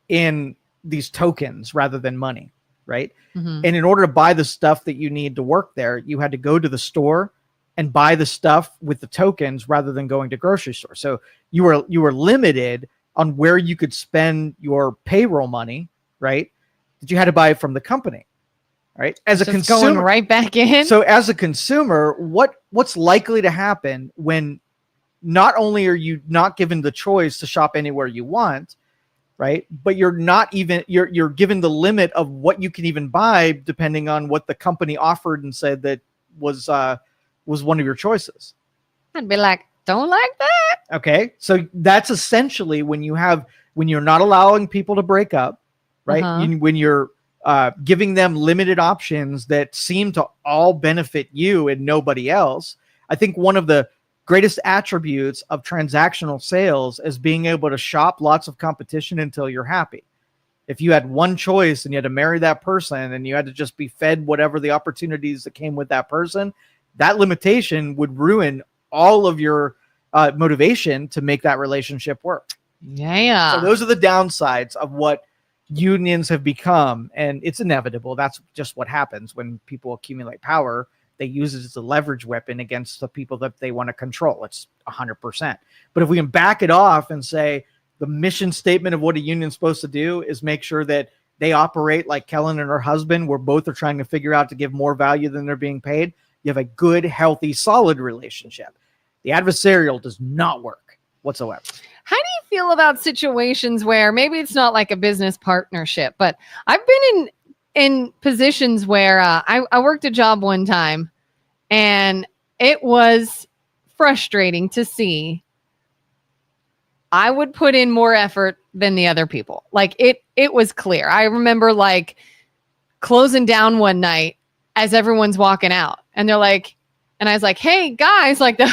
in these tokens rather than money, right? Mm-hmm. And in order to buy the stuff that you need to work there, you had to go to the store and buy the stuff with the tokens rather than going to grocery store. So you were limited on where you could spend your payroll money, right? That you had to buy it from the company. Right. As a consumer, going right back in. So as a consumer, what's likely to happen when not only are you not given the choice to shop anywhere you want, right? But you're given the limit of what you can even buy depending on what the company offered and said that was one of your choices. I'd be like, don't like that. Okay. So that's essentially when you're not allowing people to break up, right? Uh-huh. When you're giving them limited options that seem to all benefit you and nobody else. I think one of the greatest attributes of transactional sales is being able to shop lots of competition until you're happy. If you had one choice and you had to marry that person and you had to just be fed whatever the opportunities that came with that person, that limitation would ruin all of your motivation to make that relationship work. Yeah. So those are the downsides of what unions have become, and it's inevitable. That's just what happens when people accumulate power. They use it as a leverage weapon against the people that they want to control. It's 100%. But if we can back it off and say the mission statement of what a union is supposed to do is make sure that they operate like Kelin and her husband, where both are trying to figure out to give more value than they're being paid, you have a good, healthy, solid relationship. The adversarial does not work whatsoever. How do you feel about situations where maybe it's not like a business partnership, but I've been in positions where I worked a job one time and it was frustrating to see. I would put in more effort than the other people. Like it was clear. I remember like closing down one night as everyone's walking out and they're like, and I was like, hey guys, like the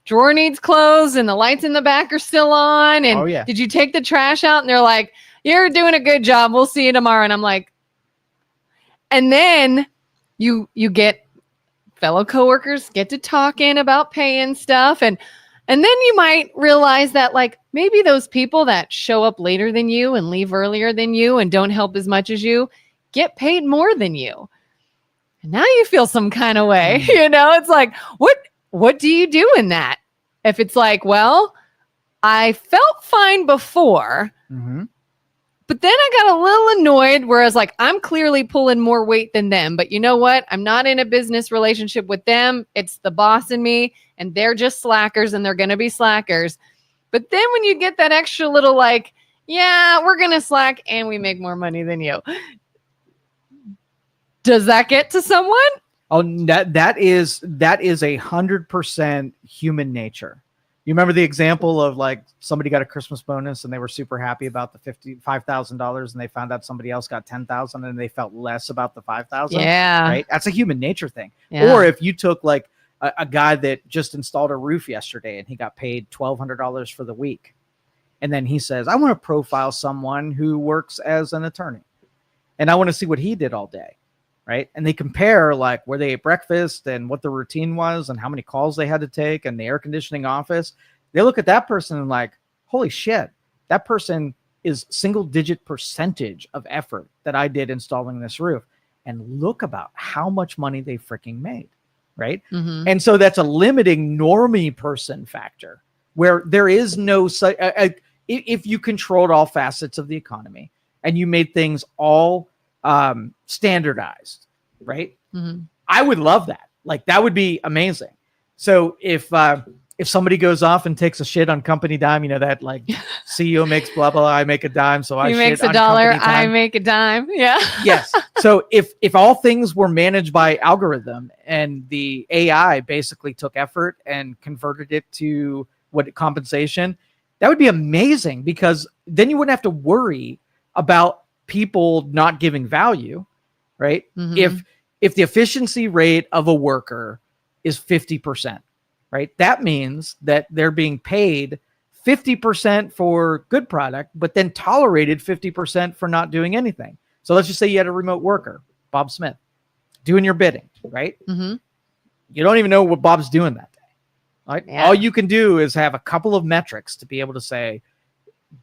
drawer needs closed and the lights in the back are still on. And Did you take the trash out? And they're like, you're doing a good job. We'll see you tomorrow. And I'm like, and then you get fellow coworkers get to talking about pay and stuff. And then you might realize that like maybe those people that show up later than you and leave earlier than you and don't help as much as you get paid more than you. And now you feel some kind of way, it's like, what do you do in that? If it's like, well, I felt fine before, but then I got a little annoyed, whereas like, I'm clearly pulling more weight than them, but you know what? I'm not in a business relationship with them. It's the boss and me, and they're just slackers and they're going to be slackers. But then when you get that extra little like, yeah, we're going to slack and we make more money than you. Does that get to someone? Oh, that is 100% human nature. You remember the example of like somebody got a Christmas bonus and they were super happy about the $5,000 and they found out somebody else got 10,000 and they felt less about the 5,000. Yeah. Right. That's a human nature thing. Yeah. Or if you took like a guy that just installed a roof yesterday and he got paid $1,200 for the week. And then he says, I want to profile someone who works as an attorney and I want to see what he did all day. Right. And they compare like where they ate breakfast and what the routine was and how many calls they had to take and the air conditioning office. They look at that person and like, holy shit, that person is single digit percentage of effort that I did installing this roof. And look about how much money they freaking made. Right. Mm-hmm. And so that's a limiting normie person factor where there is no, if you controlled all facets of the economy and you made things all standardized, right? I would love that. Like that would be amazing. So if if somebody goes off and takes a shit on company dime, you know, that like CEO makes blah, blah, I make a dime. So I He shit makes a on dollar, company I dime. make a dime. Yeah. Yes. So if all things were managed by algorithm and the AI basically took effort and converted it to what compensation, that would be amazing, because then you wouldn't have to worry about people not giving value, right? Mhm. If the efficiency rate of a worker is 50%, right? That means that they're being paid 50% for good product, but then tolerated 50% for not doing anything. So let's just say you had a remote worker, Bob Smith, doing your bidding, right? Mhm. You don't even know what Bob's doing that day. Right? Yeah. All you can do is have a couple of metrics to be able to say,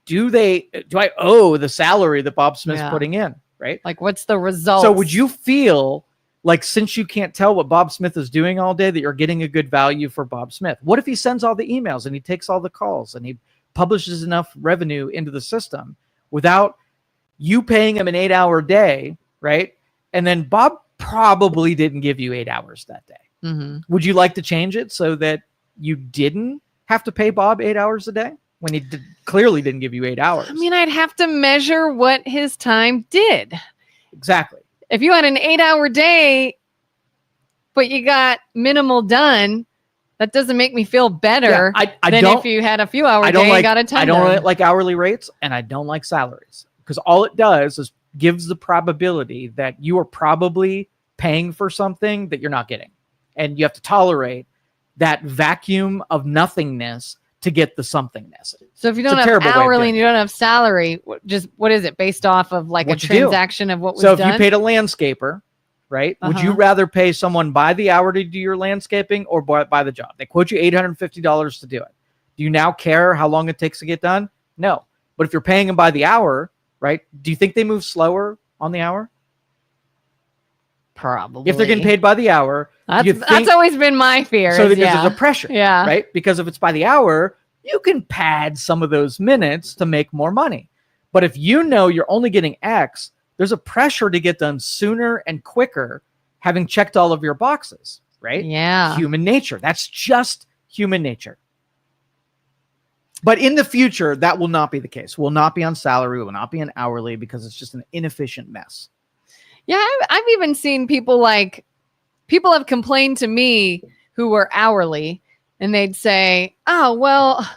do I owe the salary that Bob Smith's Yeah. putting in, right? Like, what's the result? So would you feel like, since you can't tell what Bob Smith is doing all day, that you're getting a good value for Bob Smith? What if he sends all the emails and he takes all the calls and he publishes enough revenue into the system without you paying him an 8-hour day, right? And then Bob probably didn't give you 8 hours that day. Mhm. Would you like to change it so that you didn't have to pay Bob 8 hours a day when he clearly didn't give you 8 hours? I mean, I'd have to measure what his time did. Exactly. If you had an 8-hour day, but you got minimal done, that doesn't make me feel better I than don't, if you had a few hour I day don't like, and got a ton I don't done. like hourly rates, and I don't like salaries, because all it does is gives the probability that you are probably paying for something that you're not getting. And you have to tolerate that vacuum of nothingness to get the somethingness. So if you It's don't a have terrible way of hourly doing and you don't have salary, what is it based off of, like What a you do. transaction of what was So if done? you paid a landscaper, right, would you Uh-huh. rather pay someone by the hour to do your landscaping or by the job? They quote you $850 to do it. Do you now care how long it takes to get done? No. But if you're paying them by the hour, right, do you think they move slower on the hour? Probably. If they're getting paid by the hour, that's always been my fear. so because there's a pressure, Yeah. right? Because if it's by the hour, you can pad some of those minutes to make more money. But if you know you're only getting X, there's a pressure to get done sooner and quicker, having checked all of your boxes, right? Yeah. Human nature. That's just human nature. But in the future, that will not be the case. We'll not be on salary. We'll not be on hourly, because it's just an inefficient mess. Yeah, I've even seen people have complained to me who were hourly, and they'd say, "Oh, well,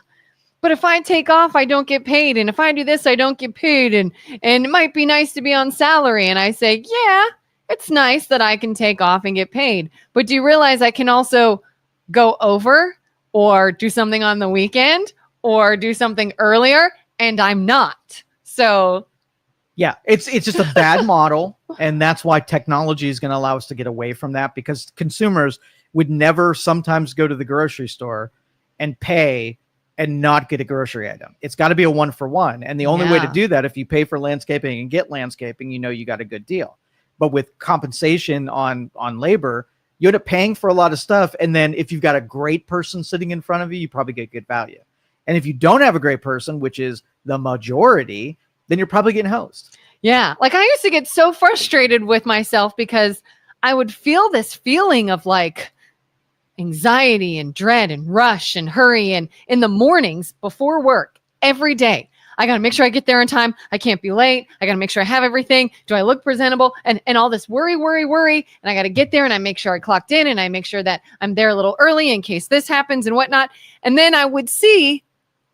but if I take off, I don't get paid, and if I do this, I don't get paid, and it might be nice to be on salary." And I say, "Yeah, it's nice that I can take off and get paid, but do you realize I can also go over or do something on the weekend or do something earlier, and I'm not." So yeah, it's just a bad model, and that's why technology is going to allow us to get away from that, because consumers would never sometimes go to the grocery store and pay and not get a grocery item. It's got to be a 1-for-1, and the only way to do that, if you pay for landscaping and get landscaping, you know you got a good deal. But with compensation on labor, you end up paying for a lot of stuff, and then if you've got a great person sitting in front of you, you probably get good value. And if you don't have a great person, which is the majority, then you're probably getting hosed. yeah, like I used to get so frustrated with myself because I would feel this feeling of like anxiety and dread and rush and hurry. And in the mornings before work every day, I got to make sure I get there in time. I can't be late. I got to make sure I have everything. Do I look presentable? And all this worry. And I got to get there and I make sure I clocked in and I make sure that I'm there a little early in case this happens and whatnot. And then I would see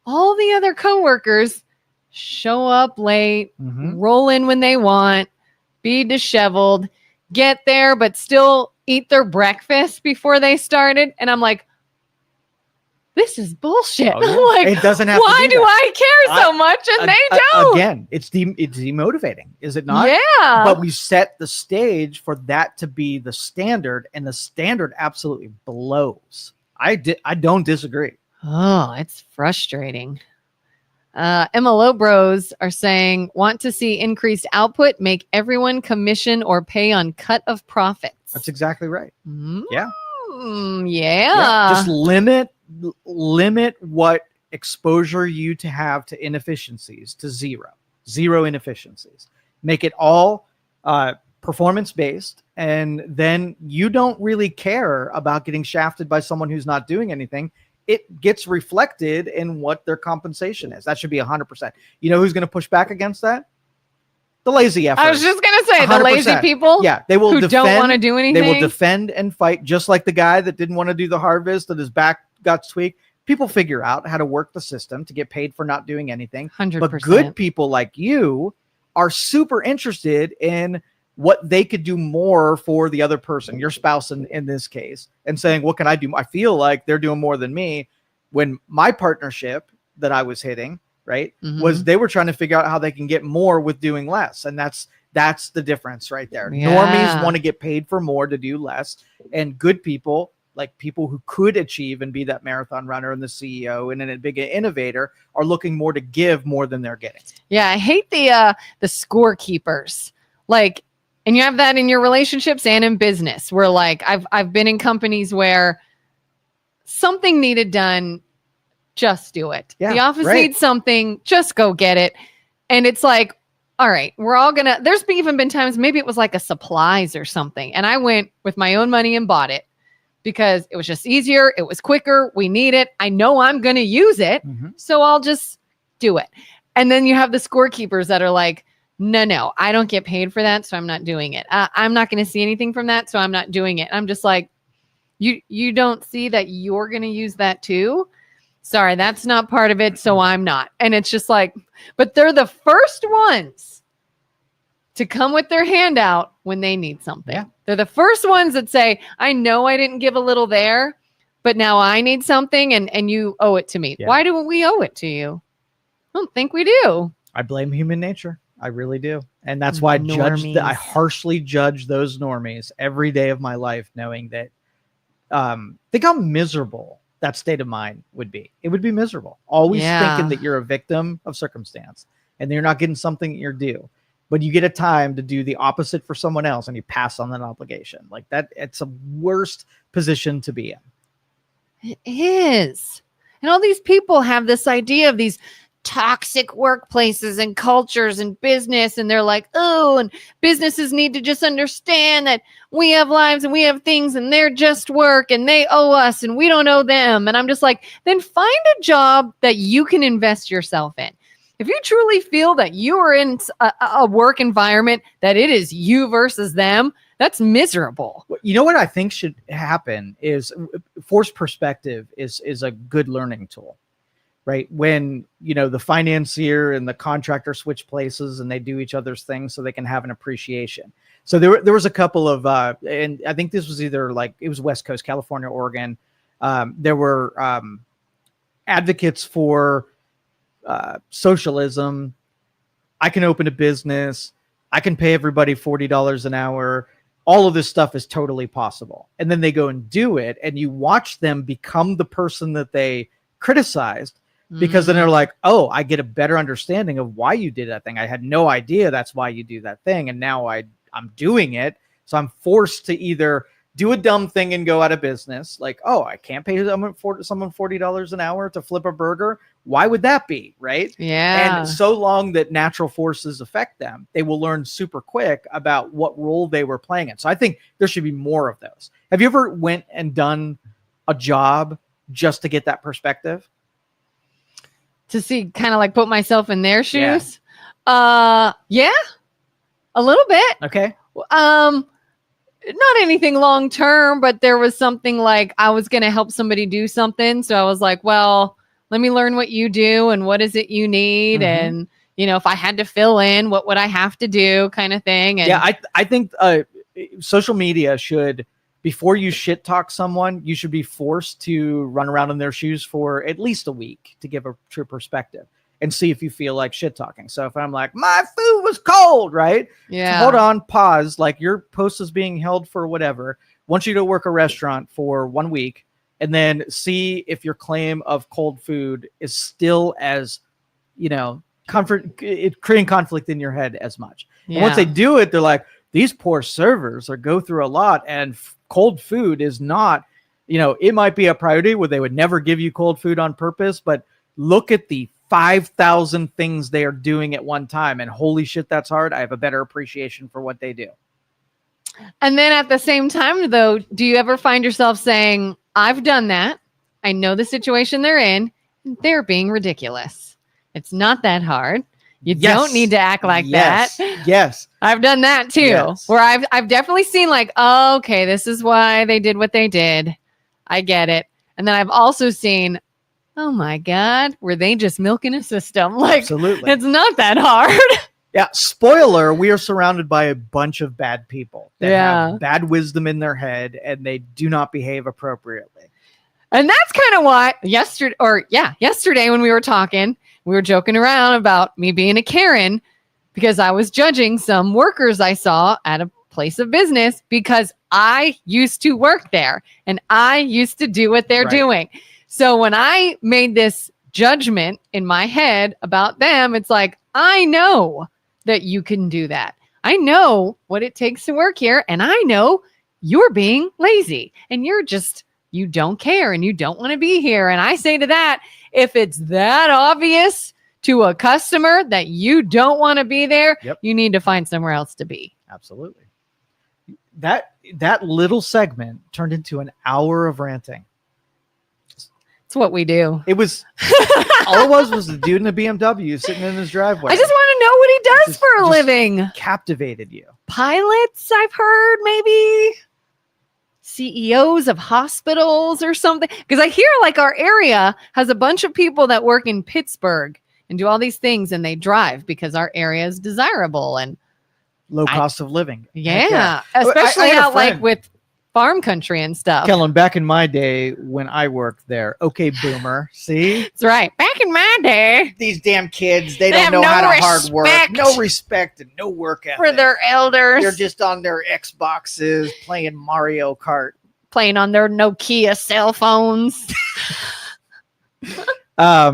all the other coworkers show up late, roll in when they want, be disheveled, get there, but still eat their breakfast before they started. And I'm like, this is bullshit. Oh, yeah. Like, it doesn't have why to be do that. I care so much and they don't? Again, it's demotivating, is it not? Yeah. But we set the stage for that to be the standard, and the standard absolutely blows. I don't disagree. Oh, it's frustrating. MLO bros are saying, want to see increased output, make everyone commission or pay on cut of profits. That's exactly right. Yeah. Yeah. Just limit what exposure you to have to inefficiencies to zero inefficiencies. Make it all performance based, and then you don't really care about getting shafted by someone who's not doing anything. it gets reflected in what their compensation is. That should be 100%. You know who's going to push back against that? The lazy effort. I was just going to say 100%. The lazy people they will who don't want to do anything. They will defend and fight, just like the guy that didn't want to do the harvest and his back got tweaked. People figure out how to work the system to get paid for not doing anything. 100%. But good people like you are super interested in what they could do more for the other person, your spouse in this case, and saying, what can I do? I feel like they're doing more than me. When my partnership that I was hitting, right, was they were trying to figure out how they can get more with doing less. And that's the difference right there. Normies want to get paid for more to do less. And good people, like people who could achieve and be that marathon runner and the CEO and a big innovator, are looking more to give more than they're getting. Yeah, I hate the scorekeepers. Like, and you have that in your relationships and in business, where like I've been in companies where something needed done, just do it. The office needs something, just go get it. And it's like, all right, we're all gonna. There's even been times maybe it was like a supplies or something, and I went with my own money and bought it, because it was just easier. It was quicker. We need it. I know I'm going to use it. So I'll just do it. And then you have the scorekeepers that are like, no, I don't get paid for that. So I'm not doing it. I'm not going to see anything from that. So I'm not doing it. I'm just like, you don't see that you're going to use that too. Sorry, that's not part of it. So I'm not. And it's just like, but they're the first ones to come with their hand out when they need something. Yeah. They're the first ones that say, I know I didn't give a little there, but now I need something and you owe it to me. Yeah. Why do we owe it to you? I don't think we do. I blame human nature. I really do. And that's why I harshly judge those normies every day of my life, knowing that think how miserable that state of mind would be. It would be miserable. Always thinking that you're a victim of circumstance and you're not getting something that you're due. But you get a time to do the opposite for someone else and you pass on that obligation. Like that, it's a worst position to be in. It is. And all these people have this idea of these toxic workplaces and cultures and business. And they're like, oh, and businesses need to just understand that we have lives and we have things and they're just work and they owe us and we don't owe them. And I'm just like, then find a job that you can invest yourself in. If you truly feel that you are in a work environment that it is you versus them, that's miserable. You know what I think should happen is forced perspective is a good learning tool, right? When, you know, the financier and the contractor switch places and they do each other's things so they can have an appreciation. So there was a couple of, and I think this was either like, it was West Coast, California, Oregon. There were advocates for socialism. I can open a business. I can pay everybody $40 an hour. All of this stuff is totally possible. And then they go and do it. And you watch them become the person that they criticized, because then they're like, oh, I get a better understanding of why you did that thing. I had no idea that's why you do that thing. And now I'm doing it. So I'm forced to either do a dumb thing and go out of business. Like, oh, I can't pay someone $40 an hour to flip a burger. Why would that be? Right. Yeah. And so long that natural forces affect them, they will learn super quick about what role they were playing in. So I think there should be more of those. Have you ever went and done a job just to get that perspective? To see, kind of like put myself in their shoes? Yeah, a little bit. Okay. Not anything long term, but there was something like I was going to help somebody do something. So I was like, well, let me learn what you do and what is it you need. And, you know, if I had to fill in, what would I have to do, kind of thing. And yeah, I think social media should, before you shit talk someone, you should be forced to run around in their shoes for at least a week to give a true perspective and see if you feel like shit talking. So if I'm like, my food was cold, right? Yeah. So hold on, pause. Like your post is being held for whatever. Want you to work a restaurant for 1 week and then see if your claim of cold food is still as, you know, creating conflict in your head as much. Yeah. And once they do it, they're like, these poor servers go through a lot, and cold food is not, you know, it might be a priority where they would never give you cold food on purpose, but look at the 5,000 things they are doing at one time. And holy shit, that's hard. I have a better appreciation for what they do. And then at the same time, though, do you ever find yourself saying, I've done that. I know the situation they're in. They're being ridiculous. It's not that hard. You don't need to act like that. Yes. I've done that too, Yes. where I've definitely seen like, oh, okay, this is why they did what they did. I get it. And then I've also seen, oh my God, were they just milking a system? Like, Absolutely. it's not that hard. Yeah. Spoiler, we are surrounded by a bunch of bad people that have bad wisdom in their head and they do not behave appropriately. And that's kind of what yesterday when we were talking, we were joking around about me being a Karen because I was judging some workers I saw at a place of business because I used to work there and I used to do what they're doing. So when I made this judgment in my head about them, it's like, I know that you can do that. I know what it takes to work here. And I know you're being lazy and you don't care and you don't want to be here. And I say to that, if it's that obvious to a customer that you don't want to be there, you need to find somewhere else to be. Absolutely. That little segment turned into an hour of ranting. It's what we do. It was all it was the dude in a BMW sitting in his driveway. I just want to know what he does for a living. Captivated you. Pilots, I've heard, maybe CEOs of hospitals or something. Because I hear like our area has a bunch of people that work in Pittsburgh and do all these things and they drive because our area is desirable and low cost of living. Yeah. Especially out like with farm country and stuff. Kelin, back in my day when I worked there, okay, boomer, see? That's right. Back in my day. These damn kids, they don't know how to hard work. No respect and no work ethic. For their elders. They're just on their Xboxes playing Mario Kart. Playing on their Nokia cell phones. I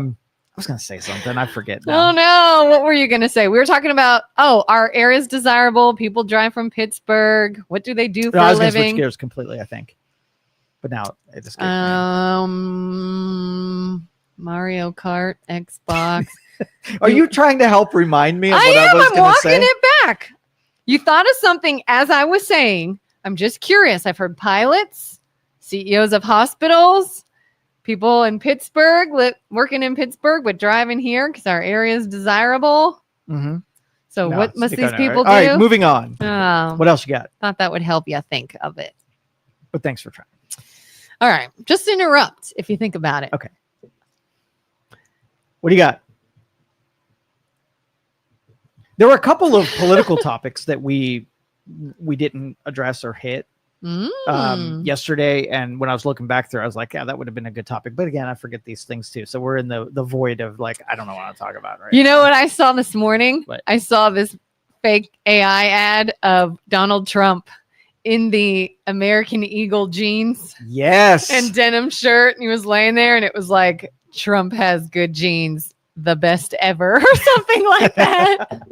was going to say something. I forget now. Oh, no. What were you going to say? We were talking about, our area is desirable. People drive from Pittsburgh. What do they do for a I was living? going to switch gears completely, I think. But now it just Mario Kart, Xbox. Are you trying to help remind me of what I was going to say? I'm walking it back. You thought of something as I was saying. I'm just curious. I've heard pilots, CEOs of hospitals, people in Pittsburgh, working in Pittsburgh, but driving here because our area is desirable. Mm-hmm. So what must these people do? All right, moving on. Oh, what else you got? Thought that would help you think of it. But thanks for trying. All right. Just interrupt if you think about it. Okay. What do you got? There were a couple of political topics that we didn't address or hit yesterday, and when I was looking back through, I was like, yeah, that would have been a good topic. But again, I forget these things too, so we're in the void of like, I don't know what to talk about right know what I saw this morning? What? I saw this fake AI ad of Donald Trump in the American Eagle jeans, and denim shirt, and he was laying there, and it was like, Trump has good jeans, the best ever, or something like that.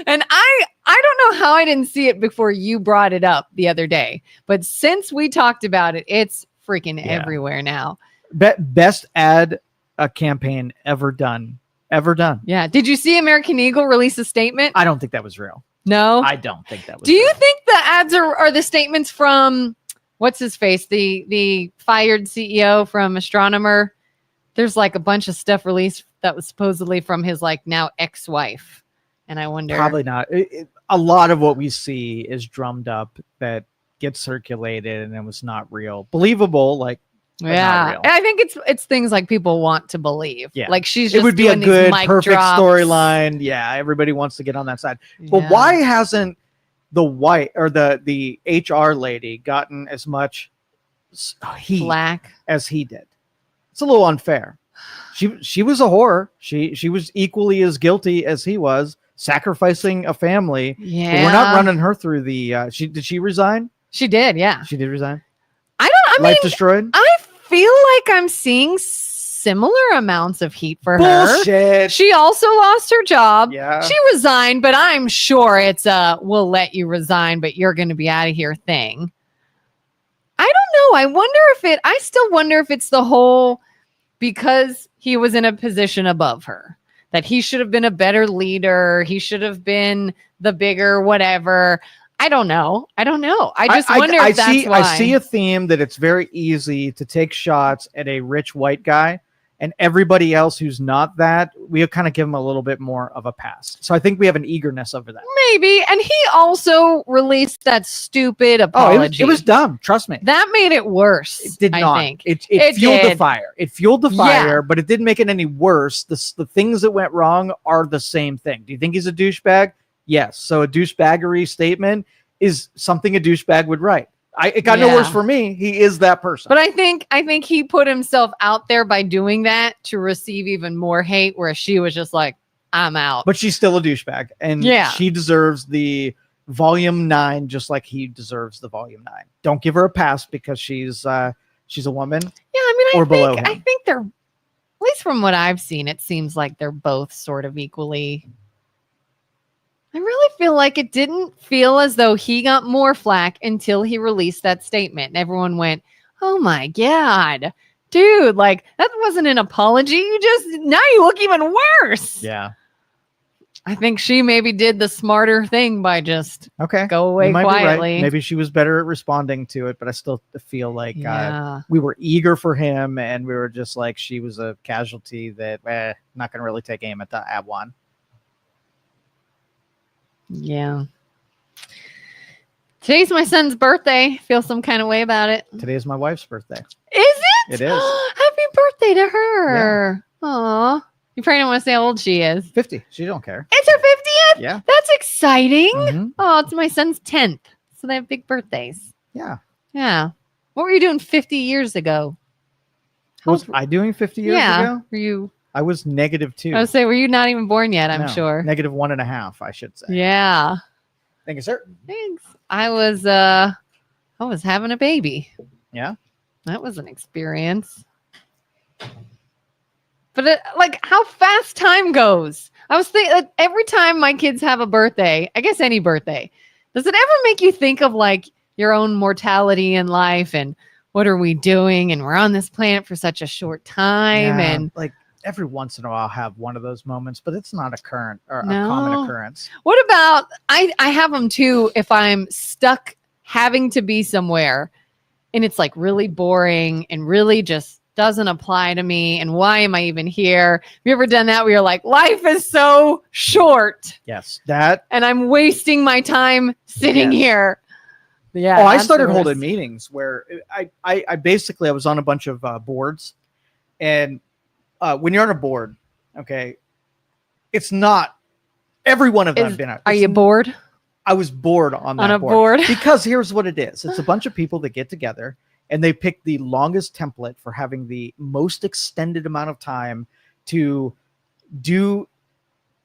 And I don't know how I didn't see it before you brought it up the other day, but since we talked about it, it's freaking everywhere now. Best ad campaign ever done. Yeah. Did you see American Eagle release a statement? I don't think that was real. No, I don't think that was. Do you think the ads are the statements from what's his face, the fired CEO from Astronomer? There's like a bunch of stuff released that was supposedly from his like now ex-wife. And I wonder. Probably not. A lot of what we see is drummed up that gets circulated and it was not real. Believable, like, yeah. And I think it's things like people want to believe. Yeah. Like she's just it would be a good, perfect drops. Storyline. Yeah. Everybody wants to get on that side. But why hasn't the white or the HR lady gotten as much heat as he did? It's a little unfair. She was a whore. She was equally as guilty as he was, sacrificing a family. Yeah, but we're not running her through the. Did she resign? She did. Yeah, she did resign. I Life destroyed. I feel like I'm seeing similar amounts of heat for Bullshit. her. She also lost her job. Yeah, she resigned, but I'm sure it's a we'll let you resign, but you're going to be out of here thing. I don't know. I still wonder if it's the whole because he was in a position above her, that he should have been a better leader. He should have been the bigger whatever. I don't know. I just wonder if that's why. I see a theme that it's very easy to take shots at a rich white guy, and everybody else who's not that, we kind of give them a little bit more of a pass. So I think we have an eagerness over that. Maybe. And he also released that stupid apology. It was dumb. Trust me. That made it worse. It did not. I think. It fueled did. the fire. It fueled the fire, but it didn't make it any worse. The things that went wrong are the same thing. Do you think he's a douchebag? Yes. So a douchebaggery statement is something a douchebag would write. It got no worse for me. He is that person. But I think he put himself out there by doing that to receive even more hate, whereas she was just like, I'm out. But she's still a douchebag. And she deserves the volume 9 just like he deserves the volume 9. Don't give her a pass because she's a woman. Yeah, I mean, I think they're, at least from what I've seen, it seems like they're both sort of equally. I really feel like it didn't feel as though he got more flack until he released that statement. And everyone went, oh my God, dude, like that wasn't an apology. Now you look even worse. Yeah. I think she maybe did the smarter thing by just go away quietly. Right. Maybe she was better at responding to it, but I still feel like we were eager for him and we were just like, she was a casualty that not going to really take aim at the one. Yeah. Today's my son's birthday. Feel some kind of way about it. Today is my wife's birthday. Is it? It is. Happy birthday to her. Yeah. Aw. You probably don't want to say how old she is. 50. She don't care. It's her 50th? Yeah. That's exciting. Mm-hmm. Oh, it's my son's 10th. So they have big birthdays. Yeah. Yeah. What were you doing 50 years ago? Was I doing 50 years ago? Were you? I was -2. I was say, were you not even born yet? I'm sure. -1.5, I should say. Yeah. Thank you, sir. Thanks. I was having a baby. Yeah. That was an experience. But like how fast time goes. I was thinking that every time my kids have a birthday, I guess any birthday, does it ever make you think of like your own mortality in life and what are we doing? And we're on this planet for such a short time. Yeah, and like every once in a while I'll have one of those moments, but it's not a common occurrence. What about, I have them too if I'm stuck having to be somewhere and it's like really boring and really just doesn't apply to me. And why am I even here? Have you ever done that where you're like, life is so short? Yes. That. And I'm wasting my time sitting here. Yeah. Oh, I started holding meetings where I basically, I was on a bunch of boards and when you're on a board, okay, it's not every one of them have been out. Are you bored? I was bored on that board because here's what it is. It's a bunch of people that get together and they pick the longest template for having the most extended amount of time to do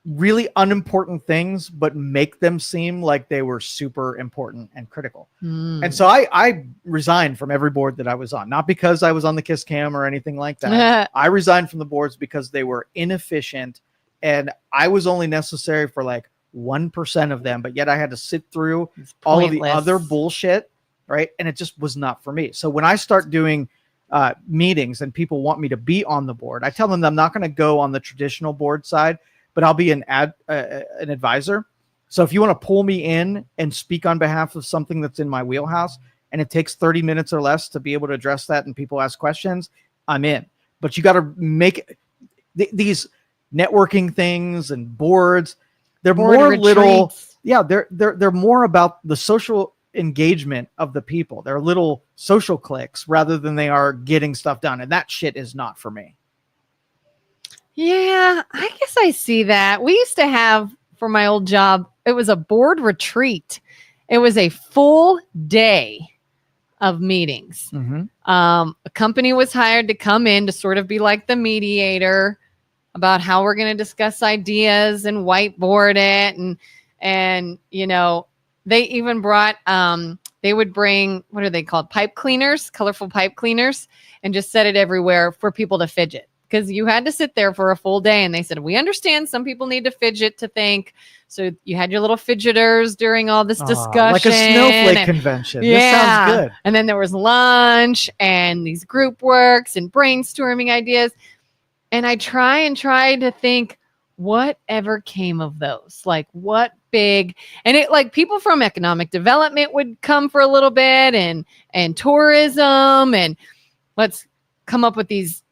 really unimportant things, but make them seem like they were super important and critical. And so I resigned from every board that I was on, not because I was on the Kiss Cam or anything like that. I resigned from the boards because they were inefficient and I was only necessary for like 1% of them, but yet I had to sit through all of the other bullshit. Right. And it just was not for me. So when I start doing meetings and people want me to be on the board, I tell them that I'm not going to go on the traditional board side, but I'll be an advisor. So if you want to pull me in and speak on behalf of something that's in my wheelhouse and it takes 30 minutes or less to be able to address that and people ask questions, I'm in. But you got to make these networking things and boards. They're more little. Yeah, they're more about the social engagement of the people. They're little social cliques rather than they are getting stuff done. And that shit is not for me. Yeah, I guess I see that. We used to have, for my old job, it was a board retreat. It was a full day of meetings. A company was hired to come in to sort of be like the mediator about how we're going to discuss ideas and whiteboard it. And you know, they even brought, they would bring, what are they called? Pipe cleaners, colorful pipe cleaners, and just set it everywhere for people to fidget. Because you had to sit there for a full day. And they said, we understand some people need to fidget to think. So you had your little fidgeters during all this discussion. Like a snowflake convention. Yeah. This sounds good. And then there was lunch and these group works and brainstorming ideas. And I try to think, whatever came of those? Like what big, and it like people from economic development would come for a little bit and tourism, and let's come up with these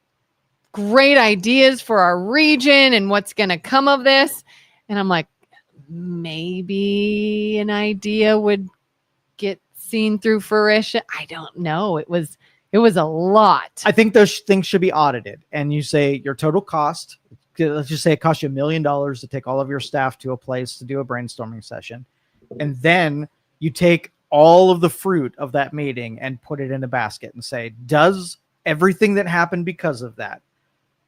great ideas for our region and what's going to come of this. And I'm like, maybe an idea would get seen through fruition. I don't know. It was a lot. I think those things should be audited, and you say your total cost. Let's just say it costs you $1 million to take all of your staff to a place to do a brainstorming session. And then you take all of the fruit of that meeting and put it in a basket and say, does everything that happened because of that,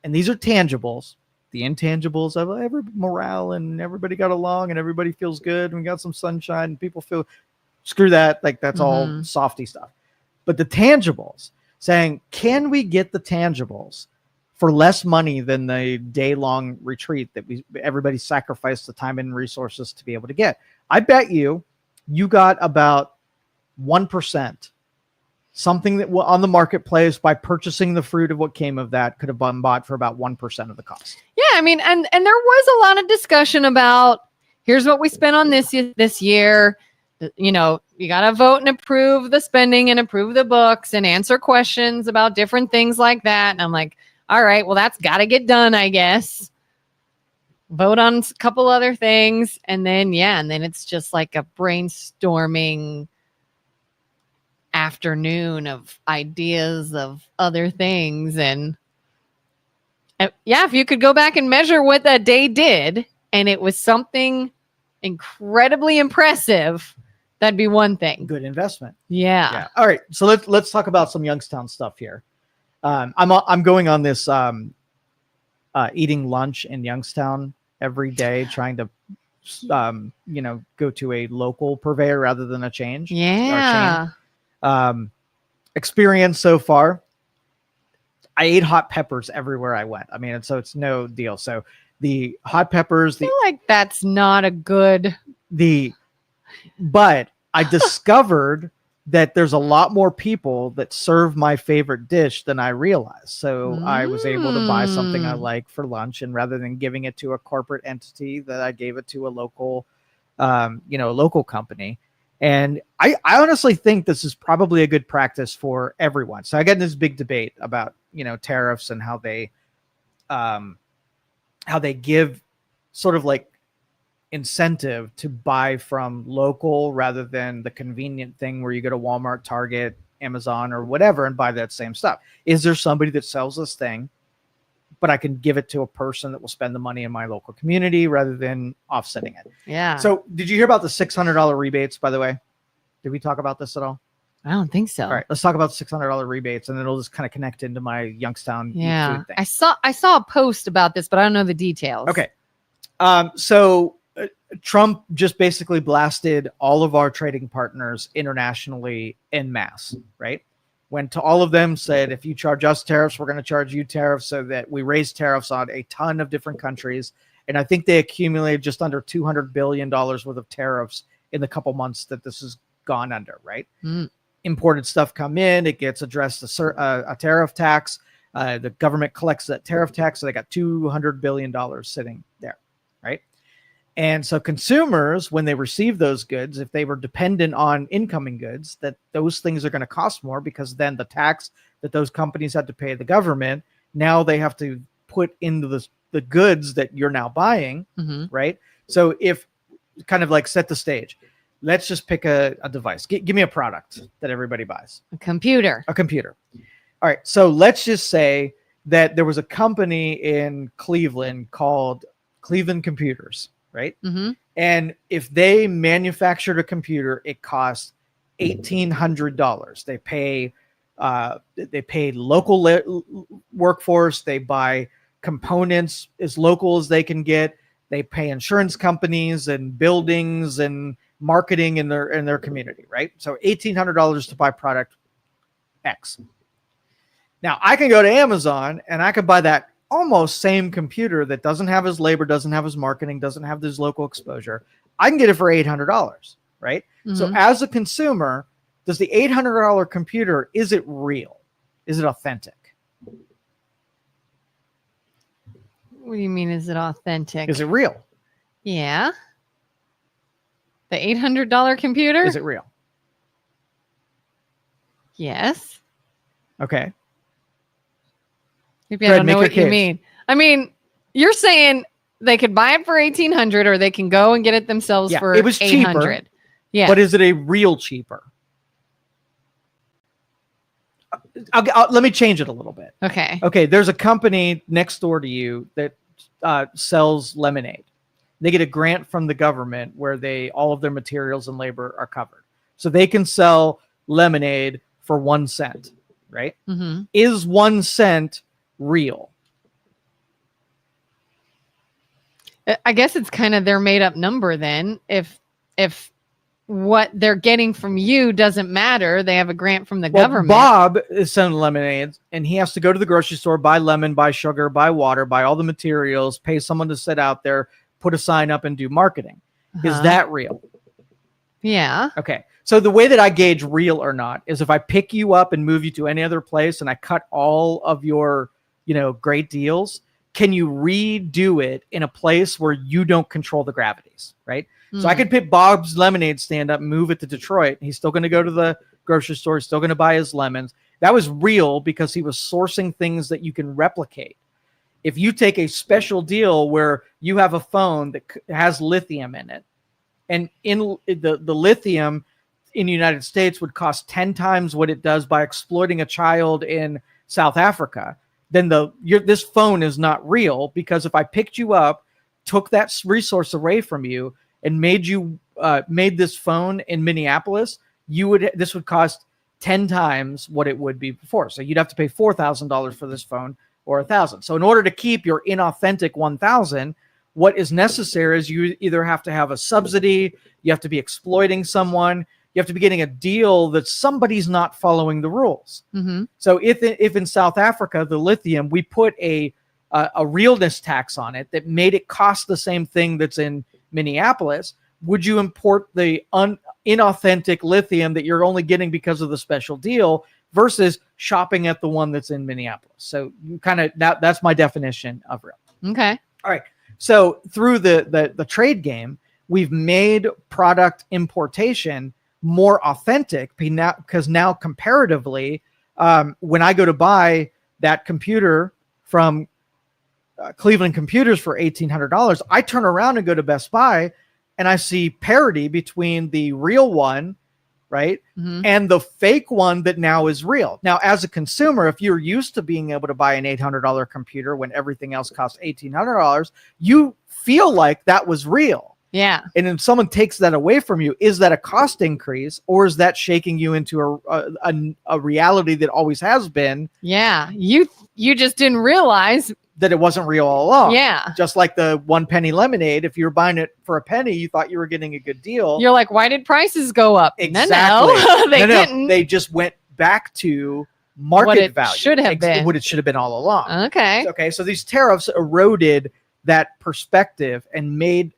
and these are tangibles, the intangibles of every morale and everybody got along and everybody feels good and we got some sunshine and people feel, screw that. Like that's all softy stuff. But the tangibles, saying, can we get the tangibles for less money than the day-long retreat that everybody sacrificed the time and resources to be able to get? I bet you got about 1%, something that on the marketplace by purchasing the fruit of what came of that could have been bought for about 1% of the cost. Yeah, I mean, and there was a lot of discussion about here's what we spent on this year. You know, you got to vote and approve the spending and approve the books and answer questions about different things like that. And I'm like, all right, well, that's got to get done, I guess. Vote on a couple other things. And then it's just like a brainstorming afternoon of ideas of other things. And if you could go back and measure what that day did, and it was something incredibly impressive, that'd be one thing. Good investment. Yeah. All right. So let's talk about some Youngstown stuff here. I'm going on this eating lunch in Youngstown every day, trying to go to a local purveyor rather than a chain. Yeah. Experience so far, I ate hot peppers everywhere I went. I mean, it's no deal. So the hot peppers, I feel like that's not a good. But I discovered that there's a lot more people that serve my favorite dish than I realized. So I was able to buy something I like for lunch, and rather than giving it to a corporate entity, that I gave it to a local, local company. And I honestly think this is probably a good practice for everyone. So I get in this big debate about, tariffs and how they give sort of like incentive to buy from local rather than the convenient thing where you go to Walmart, Target, Amazon, or whatever and buy that same stuff. Is there somebody that sells this thing, but I can give it to a person that will spend the money in my local community rather than offsetting it? Yeah. So did you hear about the $600 rebates, by the way? Did we talk about this at all? I don't think so. All right, let's talk about $600 rebates, and then it'll just kind of connect into my Youngstown food thing. I saw a post about this, but I don't know the details. Okay. So Trump just basically blasted all of our trading partners internationally en masse, right? Went to all of them, said, if you charge us tariffs, we're going to charge you tariffs, so that we raised tariffs on a ton of different countries. And I think they accumulated just under $200 billion worth of tariffs in the couple months that this has gone under, right? Imported stuff come in, it gets addressed a tariff tax. The government collects that tariff tax, so they got $200 billion sitting there, right? And so consumers, when they receive those goods, if they were dependent on incoming goods, that those things are going to cost more, because then the tax that those companies had to pay the government, now they have to put into the goods that you're now buying, right? So if kind of like set the stage, let's just pick a device. Give me a product that everybody buys. A computer. A computer. All right. So let's just say that there was a company in Cleveland called Cleveland Computers, right? And if they manufactured a computer, it cost $1,800. They pay local workforce. They buy components as local as they can get. They pay insurance companies and buildings and marketing in their community, right? So $1,800 to buy product X. Now I can go to Amazon and I could buy that almost same computer that doesn't have his labor, doesn't have his marketing, doesn't have this local exposure. I can get it for $800, right? So as a consumer, does the $800 computer, is it real? Is it authentic? What do you mean? Is it authentic? Is it real? Yeah. The $800 computer? Is it real? Yes. Okay. Maybe I don't know what you mean. I mean, you're saying they could buy it for $1,800 or they can go and get it themselves for it was $800. cheaper. Yeah. But is it a real cheaper? Let me change it a little bit. Okay. Okay. There's a company next door to you that sells lemonade. They get a grant from the government where all of their materials and labor are covered. So they can sell lemonade for 1 cent, right? Mm-hmm. Is 1 cent real? I guess it's kind of their made up number then. If what they're getting from you doesn't matter, they have a grant from the government. Bob is selling lemonades, and he has to go to the grocery store, buy lemon, buy sugar, buy water, buy all the materials, pay someone to sit out there, put a sign up, and do marketing. Is that real? Yeah. Okay. So the way that I gauge real or not is if I pick you up and move you to any other place and I cut all of your, great deals, can you redo it in a place where you don't control the gravities, right? So I could pick Bob's lemonade stand up, move it to Detroit. He's still going to go to the grocery store. He's still going to buy his lemons. That was real because he was sourcing things that you can replicate. If you take a special deal where you have a phone that has lithium in it, and in the lithium in the United States would cost 10 times what it does by exploiting a child in South Africa, then this phone is not real, because if I picked you up, took that resource away from you, and made this phone in Minneapolis, this would cost 10 times what it would be before. So you'd have to pay $4,000 for this phone, or $1,000. So in order to keep your inauthentic 1,000, what is necessary is you either have to have a subsidy, you have to be exploiting someone, you have to be getting a deal that somebody's not following the rules. Mm-hmm. So if in South Africa, the lithium, we put a realness tax on it that made it cost the same thing that's in Minneapolis, would you import the inauthentic lithium that you're only getting because of the special deal versus shopping at the one that's in Minneapolis? So you kind of, that's my definition of real. Okay. All right. So through the trade game, we've made product importation more authentic because now comparatively, when I go to buy that computer from Cleveland Computers for $1,800, I turn around and go to Best Buy and I see parity between the real one, right, and the fake one that now is real. Now, as a consumer, if you're used to being able to buy an $800 computer when everything else costs $1,800, you feel like that was real. Yeah. And if someone takes that away from you, is that a cost increase, or is that shaking you into a reality that always has been? Yeah. You just didn't realize that it wasn't real all along. Yeah. Just like the 1 penny lemonade. If you were buying it for a penny, you thought you were getting a good deal. You're like, why did prices go up? Exactly. No, they didn't. They just went back to market value. Should have been. What it should have been all along. Okay. Okay. So these tariffs eroded that perspective and made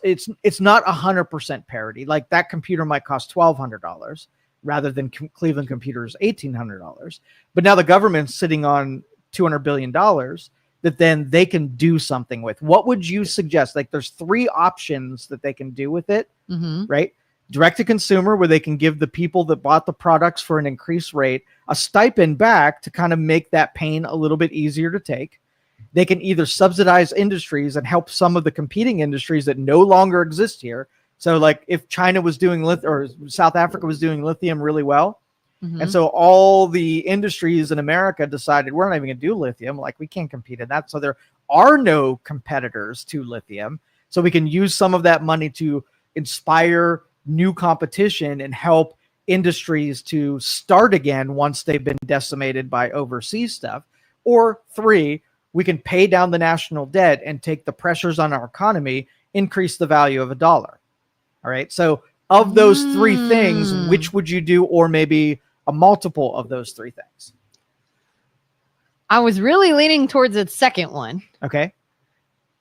it's not 100% parity. Like that computer might cost $1,200 rather than Cleveland Computers $1,800. But now the government's sitting on $200 billion that then they can do something with. What would you suggest? Like there's 3 options that they can do with it, right? Direct to consumer, where they can give the people that bought the products for an increased rate a stipend back to kind of make that pain a little bit easier to take. They can either subsidize industries and help some of the competing industries that no longer exist here. So like if China was doing or South Africa was doing lithium really well, and so all the industries in America decided we're not even going to do lithium. Like we can't compete in that. So there are no competitors to lithium. So we can use some of that money to inspire new competition and help industries to start again once they've been decimated by overseas stuff. Or 3, we can pay down the national debt and take the pressures on our economy, increase the value of $1. All right. So of those 3 things, which would you do? Or maybe a multiple of those 3 things? I was really leaning towards the second one. Okay.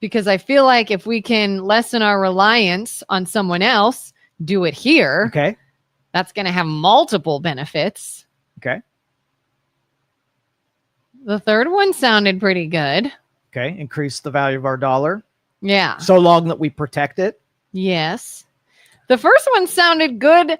Because I feel like if we can lessen our reliance on someone else, do it here. Okay. That's going to have multiple benefits. Okay. The third one sounded pretty good. Okay. Increase the value of our dollar. Yeah. So long that we protect it. Yes. The first one sounded good.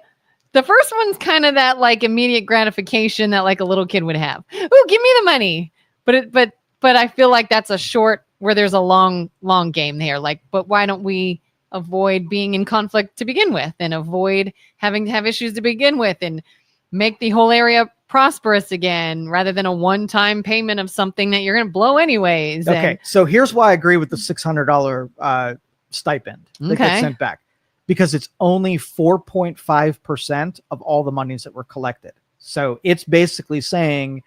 The first one's kind of that like immediate gratification that like a little kid would have. Ooh, give me the money. But I feel like that's a short where there's a long game there. Like, but why don't we avoid being in conflict to begin with and avoid having to have issues to begin with and make the whole area prosperous again rather than a one-time payment of something that you're going to blow anyways. Okay. So here's why I agree with the $600 stipend that gets sent back, because it's only 4.5% of all the monies that were collected. So it's basically saying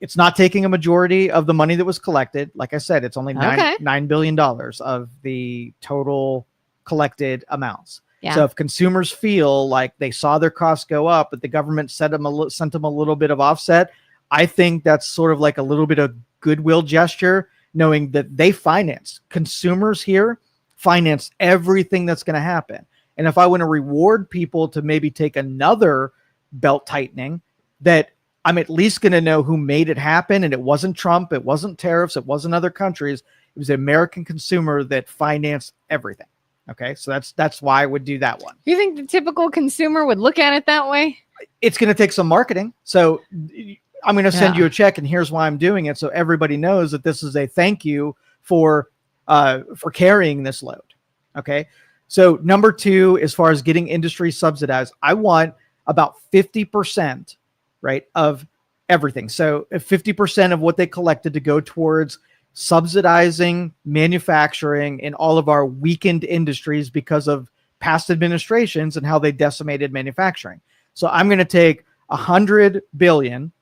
it's not taking a majority of the money that was collected. Like I said, it's only $9 billion of the total collected amounts. Yeah. So if consumers feel like they saw their costs go up, but the government sent them a little bit of offset, I think that's sort of like a little bit of goodwill gesture, knowing that they finance consumers here, finance everything that's going to happen. And if I want to reward people to maybe take another belt tightening, that I'm at least going to know who made it happen. And it wasn't Trump. It wasn't tariffs. It wasn't other countries. It was the American consumer that financed everything. Okay. So that's why I would do that one. You think the typical consumer would look at it that way? It's going to take some marketing. So I'm going to send you a check, and here's why I'm doing it. So everybody knows that this is a thank you for carrying this load. Okay. So number 2, as far as getting industry subsidized, I want about 50%, right, of everything. So 50% of what they collected to go towards subsidizing manufacturing in all of our weakened industries because of past administrations and how they decimated manufacturing. So I'm going to take 100 billion.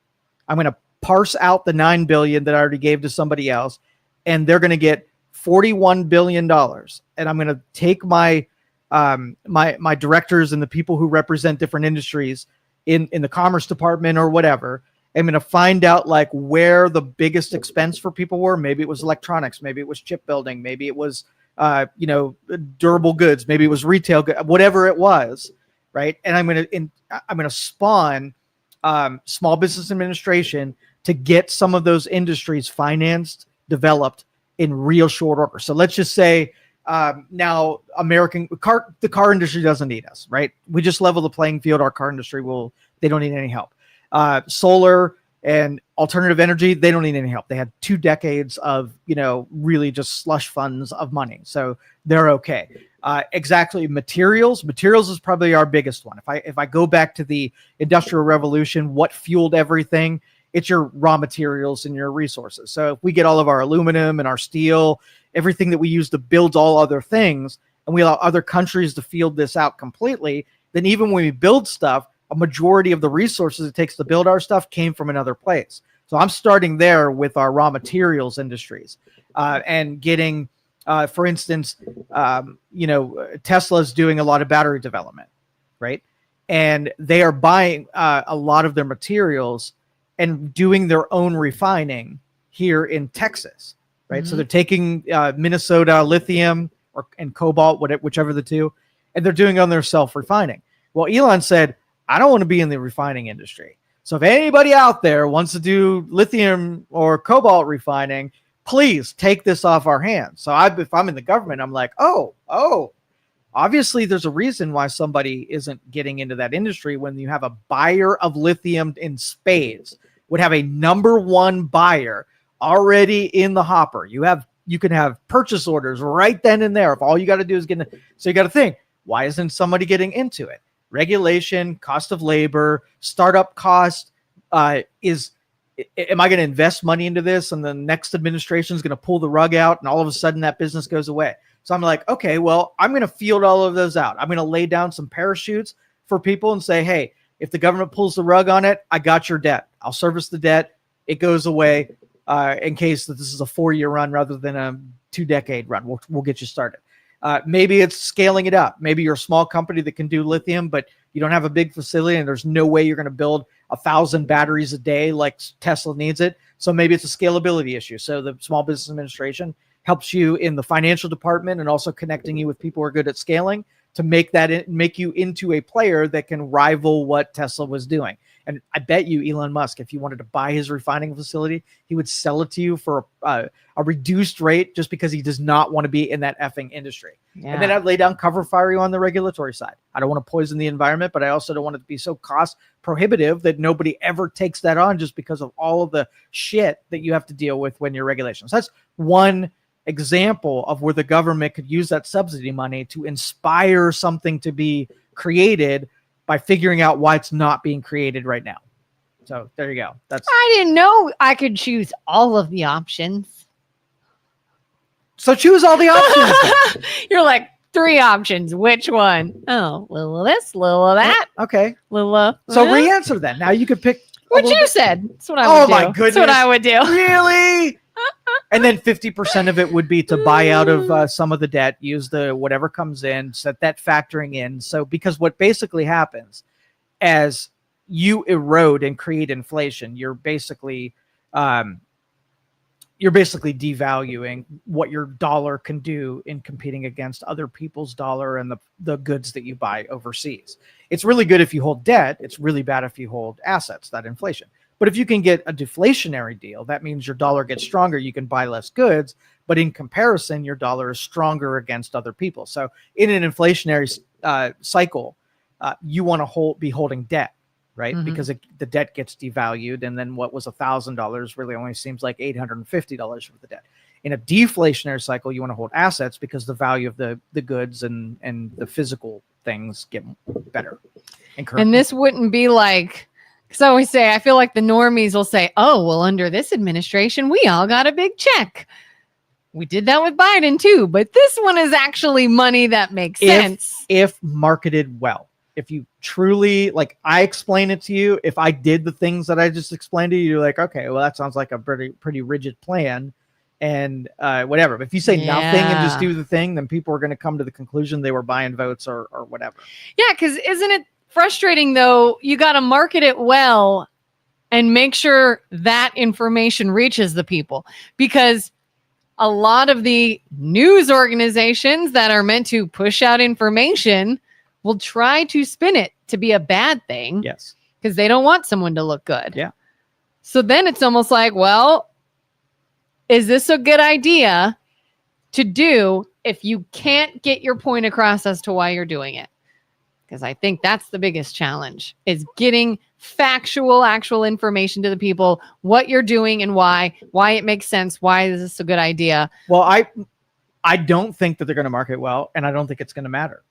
I'm going to parse out the 9 billion that I already gave to somebody else, and they're going to get $41 billion. And I'm going to take my my directors and the people who represent different industries in the Commerce Department or whatever. I'm going to find out like where the biggest expense for people were. Maybe it was electronics. Maybe it was chip building. Maybe it was, durable goods. Maybe it was retail goods, whatever it was. Right. And I'm going to spawn Small Business Administration to get some of those industries financed, developed in real short order. So let's just say now the car industry doesn't need us, right? We just level the playing field. Our car industry they don't need any help. Solar and alternative energy, they don't need any help. They had 2 decades of, really just slush funds of money. So they're okay. Exactly. Materials is probably our biggest one. If I go back to the Industrial Revolution, what fueled everything? It's your raw materials and your resources. So if we get all of our aluminum and our steel, everything that we use to build all other things, and we allow other countries to field this out completely, then even when we build stuff, a majority of the resources it takes to build our stuff came from another place. So I'm starting there with our raw materials industries and getting, for instance, Tesla's doing a lot of battery development, right? And they are buying a lot of their materials and doing their own refining here in Texas, right? Mm-hmm. So they're taking Minnesota lithium and cobalt, whichever the two, and they're doing on their self-refining. Well, Elon said, I don't want to be in the refining industry. So if anybody out there wants to do lithium or cobalt refining, please take this off our hands. So if I'm in the government, I'm like, oh, obviously there's a reason why somebody isn't getting into that industry when you have a buyer of lithium in spades, would have a number 1 buyer already in the hopper. You can have purchase orders right then and there. If all you got to do is so you got to think, why isn't somebody getting into it? Regulation, cost of labor, startup cost am I going to invest money into this and the next administration is going to pull the rug out and all of a sudden that business goes away? So I'm like, okay, well, I'm going to field all of those out. I'm going to lay down some parachutes for people and say, hey, if the government pulls the rug on it, I got your debt. I'll service the debt. It goes away in case that this is a 4-year run rather than a 2-decade run. We'll get you started. Maybe it's scaling it up. Maybe you're a small company that can do lithium, but you don't have a big facility and there's no way you're going to build 1,000 batteries a day like Tesla needs it. So maybe it's a scalability issue. So the Small Business Administration helps you in the financial department and also connecting you with people who are good at scaling to make you into a player that can rival what Tesla was doing. And I bet you Elon Musk, if you wanted to buy his refining facility, he would sell it to you for a reduced rate just because he does not want to be in that effing industry. Yeah. And then I'd lay down cover fire you on the regulatory side. I don't want to poison the environment, but I also don't want it to be so cost prohibitive that nobody ever takes that on just because of all of the shit that you have to deal with when you're regulations. That's one example of where the government could use that subsidy money to inspire something to be created by figuring out why it's not being created right now. So there you go. I didn't know I could choose all of the options. So choose all the options. You're like 3 options. Which one? Oh, little of this, little of that. Okay. Little of so re-answer then. Now you could pick what you said. That's what I would do. Oh my goodness. That's what I would do. Really? And then 50% of it would be to buy out of some of the debt, use the whatever comes in, set that factoring in. So because what basically happens as you erode and create inflation, you're basically devaluing what your dollar can do in competing against other people's dollar and the goods that you buy overseas. It's really good if you hold debt. It's really bad if you hold assets, that inflation. But if you can get a deflationary deal, that means your dollar gets stronger. You can buy less goods, but in comparison, your dollar is stronger against other people. So in an inflationary cycle, you want to be holding debt, right? Mm-hmm. Because the debt gets devalued, and then what was $1,000 really only seems like $850 for the debt. In a deflationary cycle, you want to hold assets because the value of the goods and the physical things get better. And this wouldn't be like. Because I always say, I feel like the normies will say, oh, well, under this administration, we all got a big check. We did that with Biden, too. But this one is actually money that makes sense. If marketed well. If you truly, like I explain it to you, if I did the things that I just explained to you, you're like, okay, well, that sounds like a pretty rigid plan and whatever. But if you say nothing and just do the thing, then people are going to come to the conclusion they were buying votes or whatever. Yeah, because isn't it frustrating though? You got to market it well and make sure that information reaches the people, because a lot of the news organizations that are meant to push out information will try to spin it to be a bad thing. Yes. Because they don't want someone to look good. Yeah. So then it's almost like, well, is this a good idea to do if you can't get your point across as to why you're doing it? Because I think that's the biggest challenge, is getting actual information to the people, what you're doing and why it makes sense. Why is this a good idea? Well, I don't think that they're going to market well, and I don't think it's going to matter.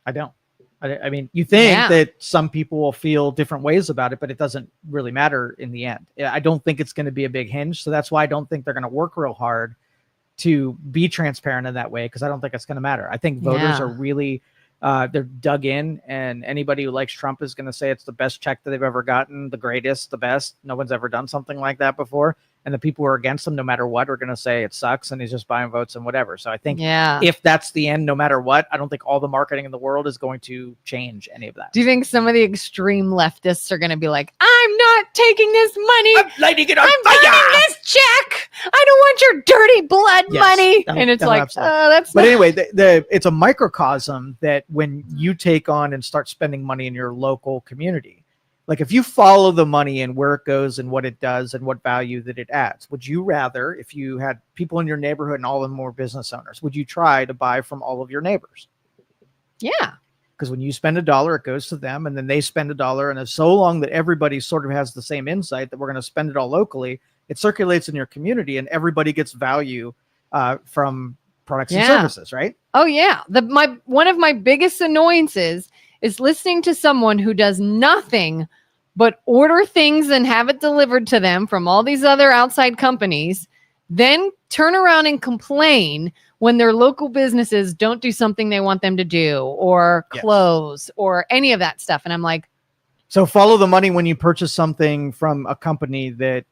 I don't. I mean, you think that some people will feel different ways about it, but it doesn't really matter in the end. I don't think it's going to be a big hinge. So that's why I don't think they're going to work real hard to be transparent in that way, because I don't think it's going to matter. I think voters are really... they're dug in, and anybody who likes Trump is going to say it's the best check that they've ever gotten, the greatest, the best. No one's ever done something like that before. And the people who are against him, no matter what, are going to say it sucks and he's just buying votes and whatever. So I think if that's the end, no matter what, I don't think all the marketing in the world is going to change any of that. Do you think some of the extreme leftists are going to be like, I'm not taking this money. I'm lighting it on fire. Getting this check. I don't want your dirty blood money. And it's like, that's But anyway, it's a microcosm that when you take on and start spending money in your local community, like if you follow the money and where it goes and what it does and what value that it adds, would you rather, if you had people in your neighborhood and all of them were business owners, would you try to buy from all of your neighbors? Yeah. Because when you spend $1, it goes to them, and then they spend $1. And it's so long that everybody sort of has the same insight that we're going to spend it all locally, it circulates in your community and everybody gets value from products and services, right? Oh, yeah. One of my biggest annoyances is listening to someone who does nothing but order things and have it delivered to them from all these other outside companies, then turn around and complain when their local businesses don't do something they want them to do, or close, or any of that stuff. And I'm like, so follow the money when you purchase something from a company that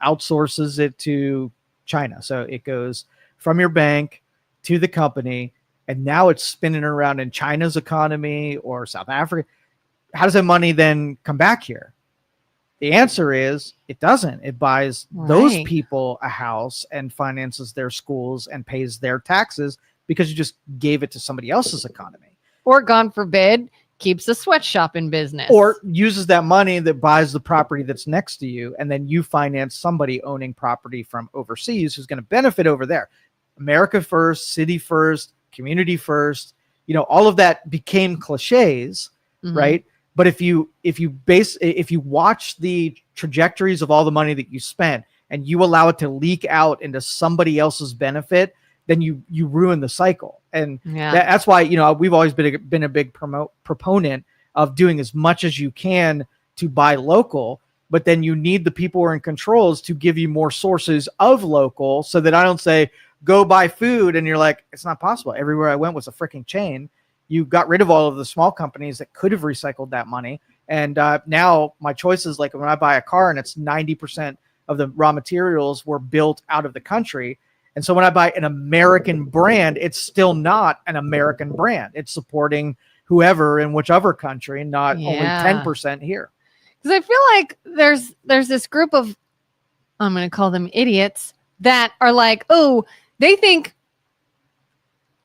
outsources it to China. So it goes from your bank to the company, and now it's spinning around in China's economy or South Africa. How does that money then come back here? The answer is it doesn't. It buys those people a house and finances their schools and pays their taxes because you just gave it to somebody else's economy. Or God forbid, keeps a sweatshop in business. Or uses that money that buys the property that's next to you, and then you finance somebody owning property from overseas who's going to benefit over there. America first, city first, community first. All of that became cliches, right? But if you watch the trajectories of all the money that you spent and you allow it to leak out into somebody else's benefit, then you ruin the cycle. And that's why, we've always been a big proponent of doing as much as you can to buy local, but then you need the people who are in controls to give you more sources of local, so that I don't say, go buy food. And you're like, it's not possible. Everywhere I went was a freaking chain. You got rid of all of the small companies that could have recycled that money. And now my choice is like when I buy a car and it's 90% of the raw materials were built out of the country. And so when I buy an American brand, it's still not an American brand. It's supporting whoever in whichever country, not only 10% here. Because I feel like there's this group of, I'm going to call them idiots, that are like, oh, they think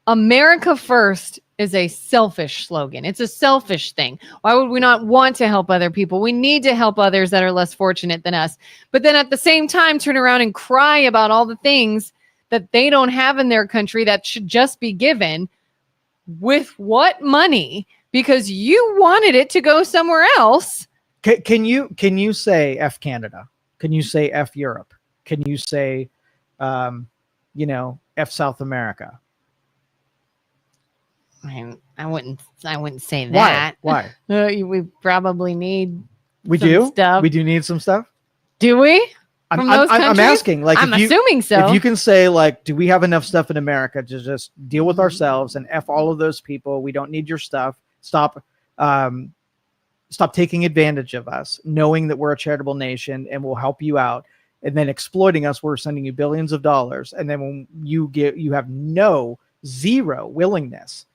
America first is a selfish slogan. It's a selfish thing. Why would we not want to help other people? We need to help others that are less fortunate than us. But then at the same time, turn around and cry about all the things that they don't have in their country that should just be given. With what money? Because you wanted it to go somewhere else. Can you say F Canada? Can you say F Europe? Can you say, F South America? I wouldn't say that. Why? We probably need. We do need some stuff. Do we? I'm asking. Like, I'm assuming so. If you can say, like, do we have enough stuff in America to just deal with ourselves and F all of those people? We don't need your stuff. Stop taking advantage of us, knowing that we're a charitable nation and we'll help you out, and then exploiting us. We're sending you billions of dollars, and then when you have zero willingness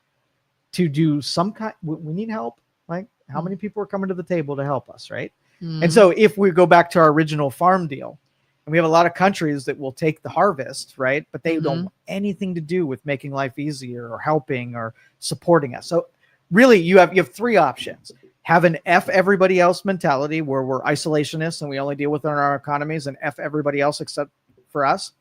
to do some kind. We need help. Like, how many people are coming to the table to help us, right? And so if we go back to our original farm deal, and we have a lot of countries that will take the harvest, right? But they don't want anything to do with making life easier or helping or supporting us. So really, you have three options. Have an F everybody else mentality where we're isolationists and we only deal with our economies, and F everybody else except for us.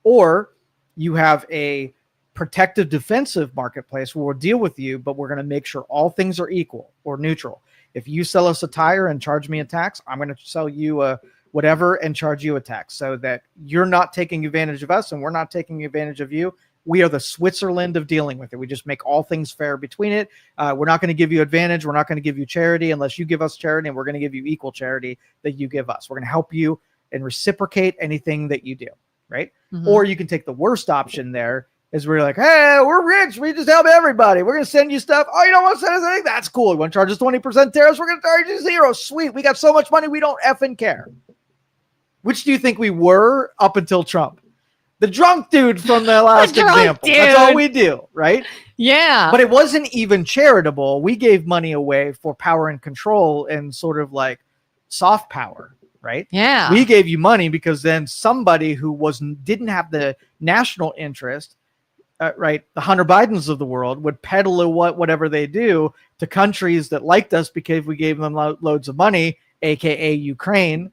Or you have a protective defensive marketplace where we'll deal with you, but we're going to make sure all things are equal or neutral. If you sell us a tire and charge me a tax, I'm going to sell you a whatever and charge you a tax, so that you're not taking advantage of us and we're not taking advantage of you. We are the Switzerland of dealing with it. We just make all things fair between it. We're not going to give you advantage. We're not going to give you charity unless you give us charity, and we're going to give you equal charity that you give us. We're going to help you and reciprocate anything that you do, right? Or you can take the worst option there, is we're like, hey, we're rich. We just help everybody. We're going to send you stuff. Oh, you don't want to send us anything? That's cool. You want to charge us 20% tariffs? We're going to charge you 0. Sweet. We got so much money, we don't effing care. Which do you think we were up until Trump? The drunk dude from the last example. Dude. That's all we do, right? Yeah. But it wasn't even charitable. We gave money away for power and control and sort of like soft power, right? Yeah. We gave you money because then somebody who didn't have the national interest, right, the Hunter Bidens of the world, would peddle whatever they do to countries that liked us because we gave them loads of money, aka Ukraine.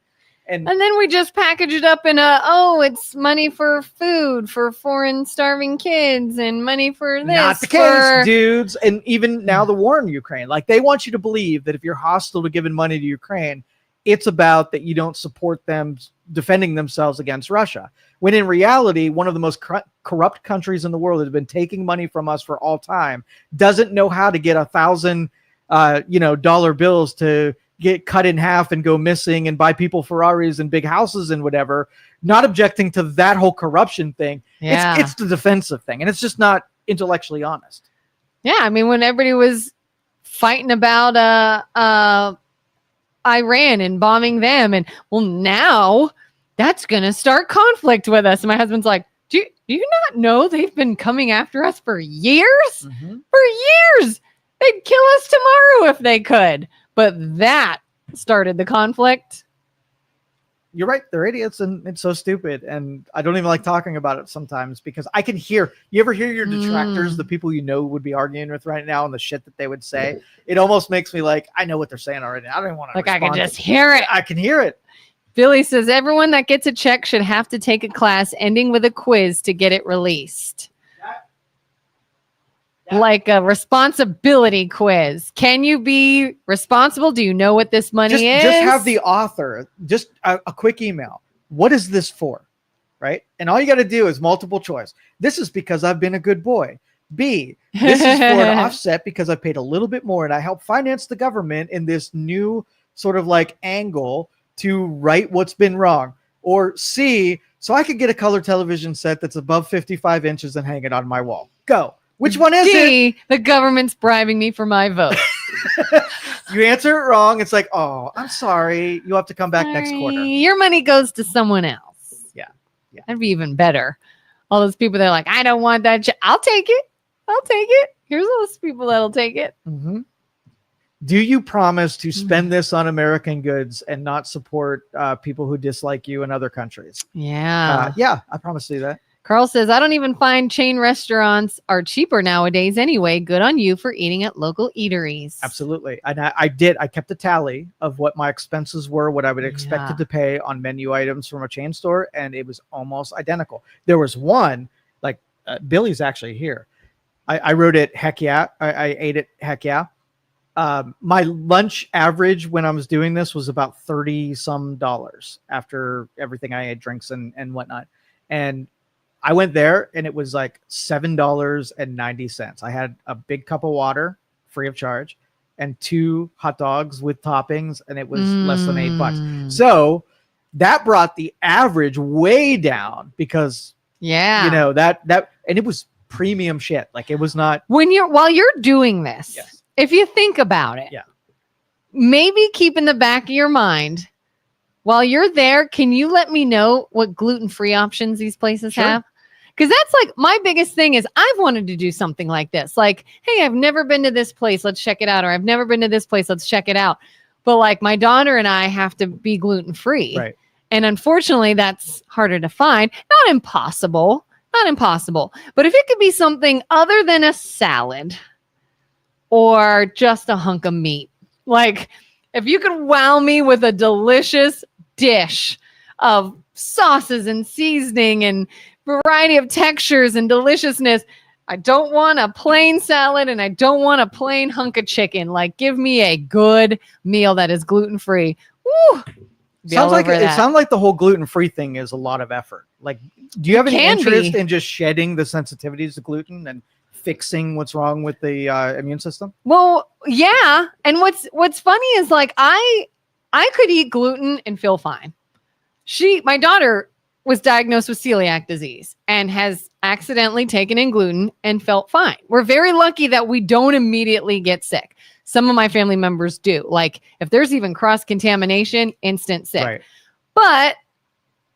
And then we just package it up in it's money for food for foreign starving kids and money for this. Not the case, dudes. And even now the war in Ukraine, like, they want you to believe that if you're hostile to giving money to Ukraine, it's about that you don't support them defending themselves against Russia. When in reality, one of the most corrupt countries in the world that has been taking money from us for all time doesn't know how to get $1,000 bills to get cut in half and go missing and buy people Ferraris and big houses and whatever, not objecting to that whole corruption thing. Yeah. It's the defensive thing. And it's just not intellectually honest. Yeah. I mean, when everybody was fighting about Iran and bombing them, and now that's going to start conflict with us. And my husband's like, do you not know they've been coming after us for years? For years. They'd kill us tomorrow if they could. But that started the conflict. you're right. They're idiots, and it's so stupid. And I don't even like talking about it sometimes because I can hear. You ever hear your detractors, the people you know would be arguing with right now, and the shit that they would say? It almost makes me like, I know what they're saying already. I don't even want to. Like I can just hear it. I can hear it. Billy says everyone that gets a check should have to take a class ending with a quiz to get it released. Like a responsibility quiz. Can you be responsible? Do you know what this money is? Just have the author, just a quick email. What is this for? Right? And all you got to do is multiple choice. This is because I've been a good boy. B, this is for an offset because I paid a little bit more and I helped finance the government in this new sort of like angle to right what's been wrong. Or C, so I could get a color television set that's above 55 inches and hang it on my wall. Go. Which one is it? The government's bribing me for my vote. You answer it wrong. It's like, oh, I'm sorry. You'll have to come back next quarter. Your money goes to someone else. Yeah. That'd be even better. All those people that are like, I don't want that. I'll take it. Here's all those people that'll take it. Mm-hmm. Do you promise to spend this on American goods and not support people who dislike you in other countries? Yeah. Yeah, I promise to do that. Carl says, I don't even find chain restaurants are cheaper nowadays anyway. Good on you for eating at local eateries. Absolutely. And I did. I kept a tally of what my expenses were, what I would expected to pay on menu items from a chain store. And it was almost identical. There was one, like Billy's actually here. I wrote it, heck yeah. I ate it, heck yeah. My lunch average when I was doing this was about $30 some after everything I had, drinks and whatnot. And I went there and it was like $7.90. I had a big cup of water free of charge and 2 hot dogs with toppings, and it was less than $8. So that brought the average way down because that and it was premium shit. Like it was not while you're doing this. Yes. If you think about it, maybe keep in the back of your mind while you're there, can you let me know what gluten-free options these places have? Because that's like my biggest thing is I've wanted to do something like this. Like, hey, I've never been to this place. Let's check it out. Or I've never been to this place. Let's check it out. But like my daughter and I have to be gluten-free. Right. And unfortunately, that's harder to find. Not impossible. But if it could be something other than a salad or just a hunk of meat, like if you could wow me with a delicious dish of sauces and seasoning and variety of textures and deliciousness. I don't want a plain salad and I don't want a plain hunk of chicken. Like, give me a good meal that is gluten-free. Woo! Sounds like it sounds like the whole gluten-free thing is a lot of effort. Like, do you have any interest in just shedding the sensitivities to gluten and fixing what's wrong with the immune system? Well, yeah. And what's funny is like I could eat gluten and feel fine. My daughter was diagnosed with celiac disease and has accidentally taken in gluten and felt fine. We're very lucky that we don't immediately get sick. Some of my family members do. Like if there's even cross-contamination, instant sick. Right. But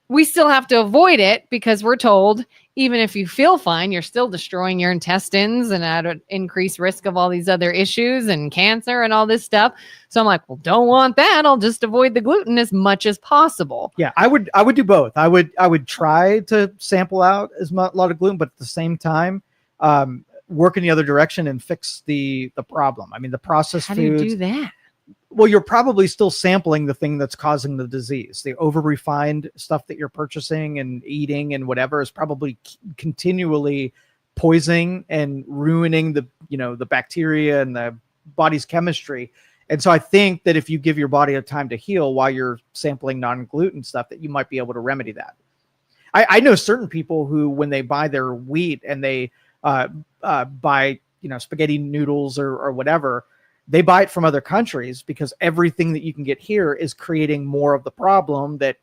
we still have to avoid it because we're told even if you feel fine, you're still destroying your intestines and at an increased risk of all these other issues and cancer and all this stuff. So I'm like, well, don't want that. I'll just avoid the gluten as much as possible. Yeah, I would do both. I would try to sample out a lot of gluten, but at the same time, work in the other direction and fix the problem. I mean, the processed foods. How do you do that? Well, you're probably still sampling the thing that's causing the disease. The over-refined stuff that you're purchasing and eating and whatever is probably continually poisoning and ruining the bacteria and the body's chemistry. And so I think that if you give your body a time to heal while you're sampling non-gluten stuff, that you might be able to remedy that. I know certain people who, when they buy their wheat and they buy, spaghetti noodles or whatever, they buy it from other countries because everything that you can get here is creating more of the problem that,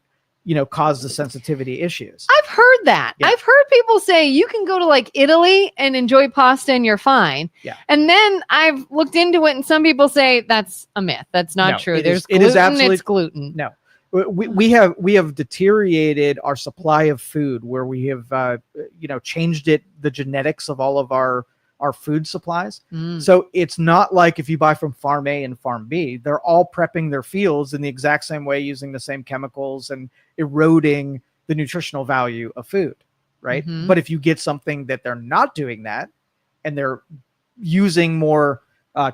cause the sensitivity issues. I've heard that. Yeah. I've heard people say you can go to like Italy and enjoy pasta and you're fine. Yeah. And then I've looked into it and some people say that's a myth. That's not true. There's gluten, it's gluten. No. We have deteriorated our supply of food where we have, changed the genetics of all of our our food supplies. Mm. So it's not like if you buy from farm A and farm B, they're all prepping their fields in the exact same way, using the same chemicals and eroding the nutritional value of food, right? Mhm. But if you get something that they're not doing that, and they're using more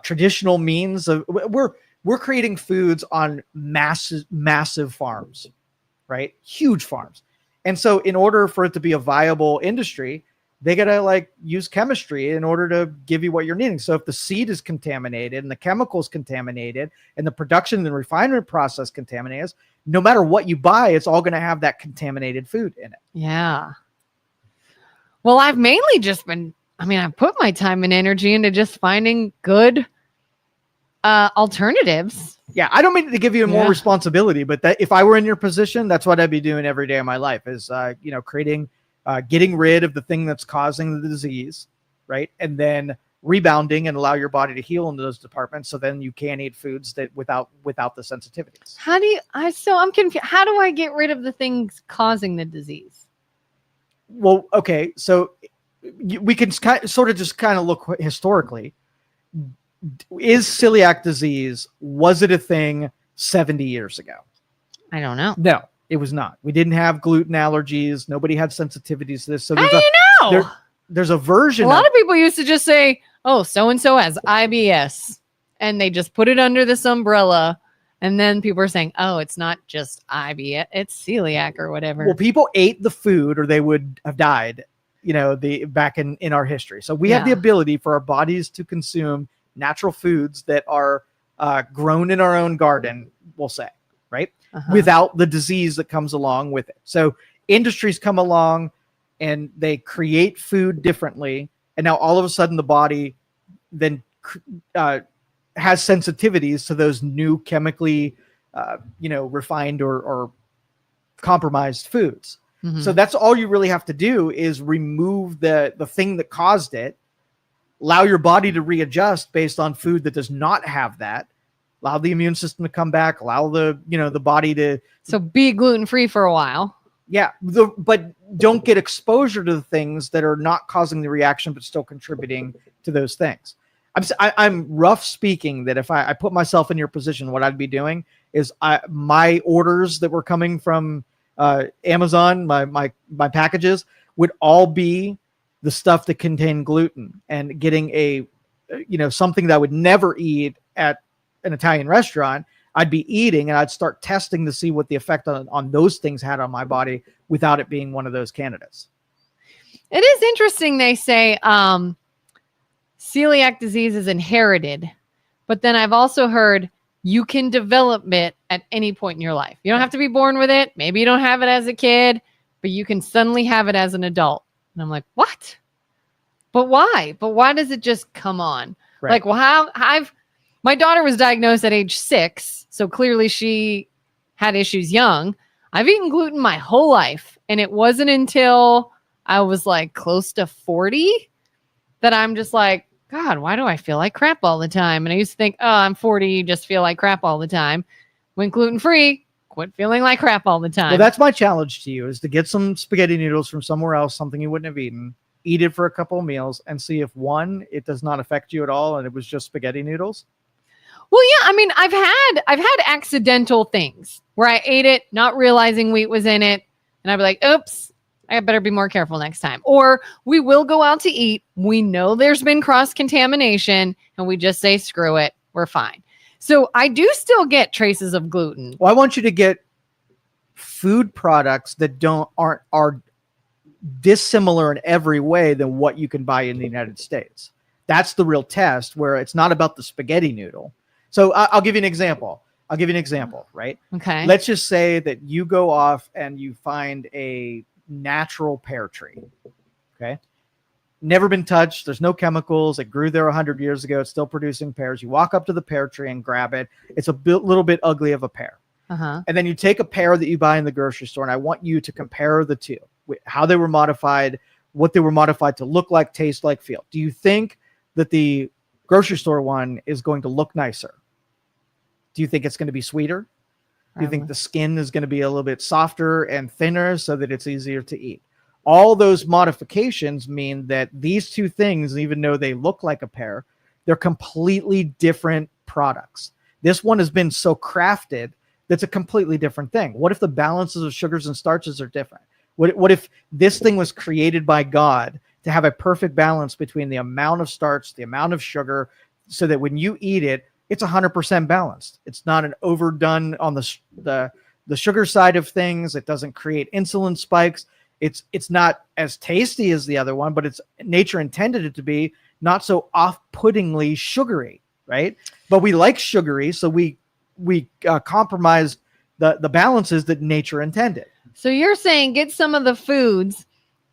traditional means of, we're creating foods on massive farms, right? Huge farms. And so in order for it to be a viable industry, they got to like use chemistry in order to give you what you're needing. So if the seed is contaminated and the chemicals contaminated and the production and refinement process contaminated, no matter what you buy, it's all going to have that contaminated food in it. Yeah. Well, I've mainly just been, I've put my time and energy into just finding good alternatives. Yeah, I don't mean to give you more responsibility, but that if I were in your position, that's what I'd be doing every day of my life is, creating, getting rid of the thing that's causing the disease, right? And then rebounding and allow your body to heal in those departments. So then you can eat foods that without the sensitivities. I'm confused. How do I get rid of the things causing the disease? Well, okay. So we can sort of just kind of look historically. Is celiac disease, was it a thing 70 years ago? I don't know. No, it was not. We didn't have gluten allergies. Nobody had sensitivities to this. So how do you know? There's a version. A lot of people used to just say, oh, so-and-so has IBS. And they just put it under this umbrella. And then people are saying, oh, it's not just IBS, it's celiac or whatever. Well, people ate the food or they would have died, back in our history. So we have the ability for our bodies to consume natural foods that are grown in our own garden, we'll say, right? Without the disease that comes along with it. So industries come along and they create food differently. And now all of a sudden the body then has sensitivities to those new chemically, refined or compromised foods. Mm-hmm. So that's all you really have to do is remove the thing that caused it, allow your body to readjust based on food that does not have that, allow the immune system to come back, allow the body to. So be gluten-free for a while. Yeah. But don't get exposure to the things that are not causing the reaction, but still contributing to those things. I'm rough speaking that if I put myself in your position, what I'd be doing is my orders that were coming from Amazon, my packages would all be the stuff that contained gluten, and getting something that I would never eat at an Italian restaurant, I'd be eating and I'd start testing to see what the effect on those things had on my body without it being one of those candidates. It is interesting. They say celiac disease is inherited, but then I've also heard you can develop it at any point in your life. You don't have to be born with it. Maybe you don't have it as a kid, but you can suddenly have it as an adult. And I'm like, what? But why? But why does it just come on? Right. Like, well, my daughter was diagnosed at age 6. So clearly she had issues young. I've eaten gluten my whole life. And it wasn't until I was like close to 40 that I'm just like, God, why do I feel like crap all the time? And I used to think, oh, I'm 40, you just feel like crap all the time. Went gluten-free, quit feeling like crap all the time. Well, that's my challenge to you, is to get some spaghetti noodles from somewhere else, something you wouldn't have eaten, eat it for a couple of meals, and see if, one, it does not affect you at all and it was just spaghetti noodles. Well, yeah, I've had accidental things where I ate it not realizing wheat was in it, and I'd be like, oops, I better be more careful next time. Or we will go out to eat. We know there's been cross-contamination, and we just say, screw it, we're fine. So I do still get traces of gluten. Well, I want you to get food products that are dissimilar in every way than what you can buy in the United States. That's the real test, where it's not about the spaghetti noodle. So I'll give you an example. Right? Okay. Let's just say that you go off and you find a natural pear tree. Okay. Never been touched. There's no chemicals. It grew there 100 years ago. It's still producing pears. You walk up to the pear tree and grab it. It's a little bit ugly of a pear. And then you take a pear that you buy in the grocery store, and I want you to compare the two, how they were modified, what they were modified to look like, taste like, feel. Do you think that the grocery store one is going to look nicer? Do you think it's going to be sweeter? Do you think the skin is going to be a little bit softer and thinner so that it's easier to eat? All those modifications mean that these two things, even though they look like a pair, they're completely different products. This one has been so crafted that's a completely different thing. What if the balances of sugars and starches are different? What if this thing was created by God to have a perfect balance between the amount of starch, the amount of sugar, so that when you eat it, it's 100% balanced. It's not an overdone on the sugar side of things. It doesn't create insulin spikes. It's not as tasty as the other one, but it's nature intended it to be not so off-puttingly sugary, right? But we like sugary, so we compromise the balances that nature intended. So you're saying get some of the foods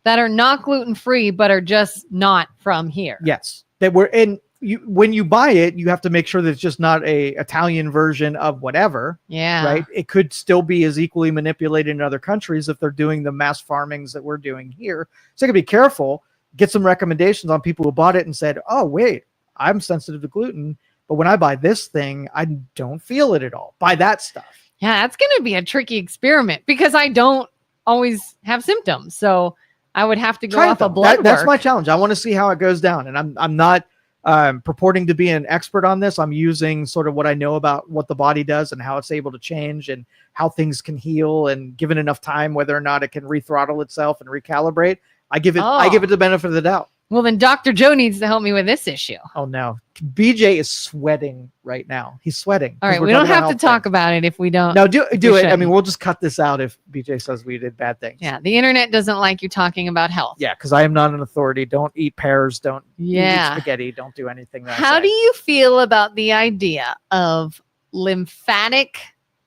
that are not gluten-free, but are just not from here. Yes. That we're in. When you buy it, you have to make sure that it's just not a Italian version of whatever. Yeah. Right. It could still be as equally manipulated in other countries if they're doing the mass farmings that we're doing here. So you gotta be careful, get some recommendations on people who bought it and said, oh, wait, I'm sensitive to gluten, but when I buy this thing, I don't feel it at all. Buy that stuff. Yeah, that's going to be a tricky experiment because I don't always have symptoms. So I would have to go off a blood work. That's my challenge. I want to see how it goes down. And I'm not purporting to be an expert on this. I'm using sort of what I know about what the body does and how it's able to change and how things can heal, and given enough time, whether or not it can rethrottle itself and recalibrate. I give it the benefit of the doubt. Well, then Dr. Joe needs to help me with this issue. Oh, no. BJ is sweating right now. He's sweating. All right. We don't have to talk about it if we don't. No, do it. Shouldn't. I mean, we'll just cut this out if BJ says we did bad things. Yeah. The internet doesn't like you talking about health. Yeah. Because I am not an authority. Don't eat pears. Don't eat spaghetti. Don't do anything. How do you feel about the idea of lymphatic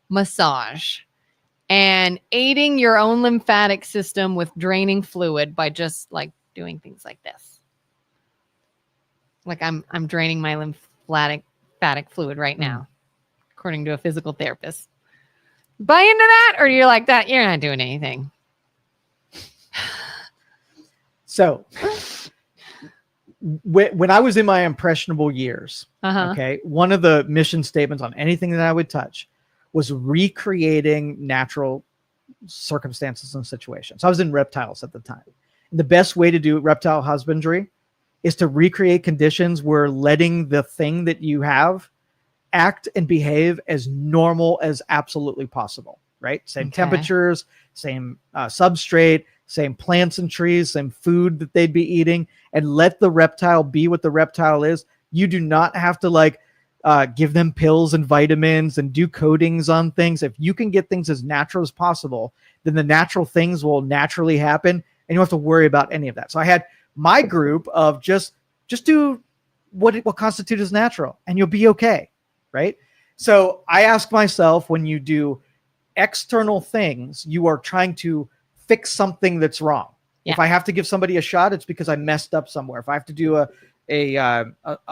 massage and aiding your own lymphatic system with draining fluid by just like doing things like this? Like I'm draining my lymphatic fluid right now, according to a physical therapist. Buy into that, or you're like that? You're not doing anything. So, when I was in my impressionable years, okay, one of the mission statements on anything that I would touch was recreating natural circumstances and situations. I was in reptiles at the time. And the best way to do reptile husbandry is to recreate conditions where letting the thing that you have act and behave as normal as absolutely possible, right? Same temperatures, same substrate, same plants and trees, same food that they'd be eating, and let the reptile be what the reptile is. You do not have to give them pills and vitamins and do coatings on things. If you can get things as natural as possible, then the natural things will naturally happen, and you don't have to worry about any of that. So I had my group of just do what constitutes as natural, and you'll be okay, right? So I ask myself, when you do external things, you are trying to fix something that's wrong. Yeah. If I have to give somebody a shot, it's because I messed up somewhere. If I have to do a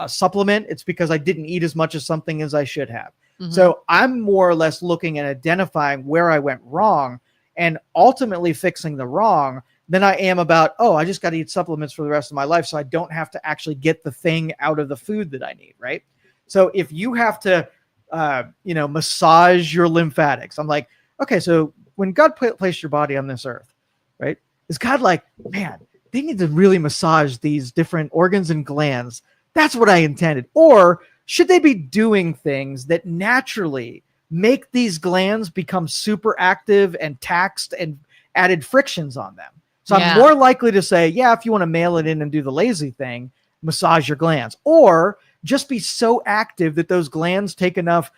supplement, it's because I didn't eat as much as something as I should have. Mm-hmm. So I'm more or less looking at identifying where I went wrong and ultimately fixing the wrong than I am about, I just got to eat supplements for the rest of my life so I don't have to actually get the thing out of the food that I need, right? So if you have to, massage your lymphatics, I'm like, okay, so when God placed your body on this earth, right, is God like, man, they need to really massage these different organs and glands? That's what I intended. Or should they be doing things that naturally make these glands become super active and taxed and added frictions on them? So I'm more likely to say, if you want to mail it in and do the lazy thing, massage your glands, or just be so active that those glands take enough,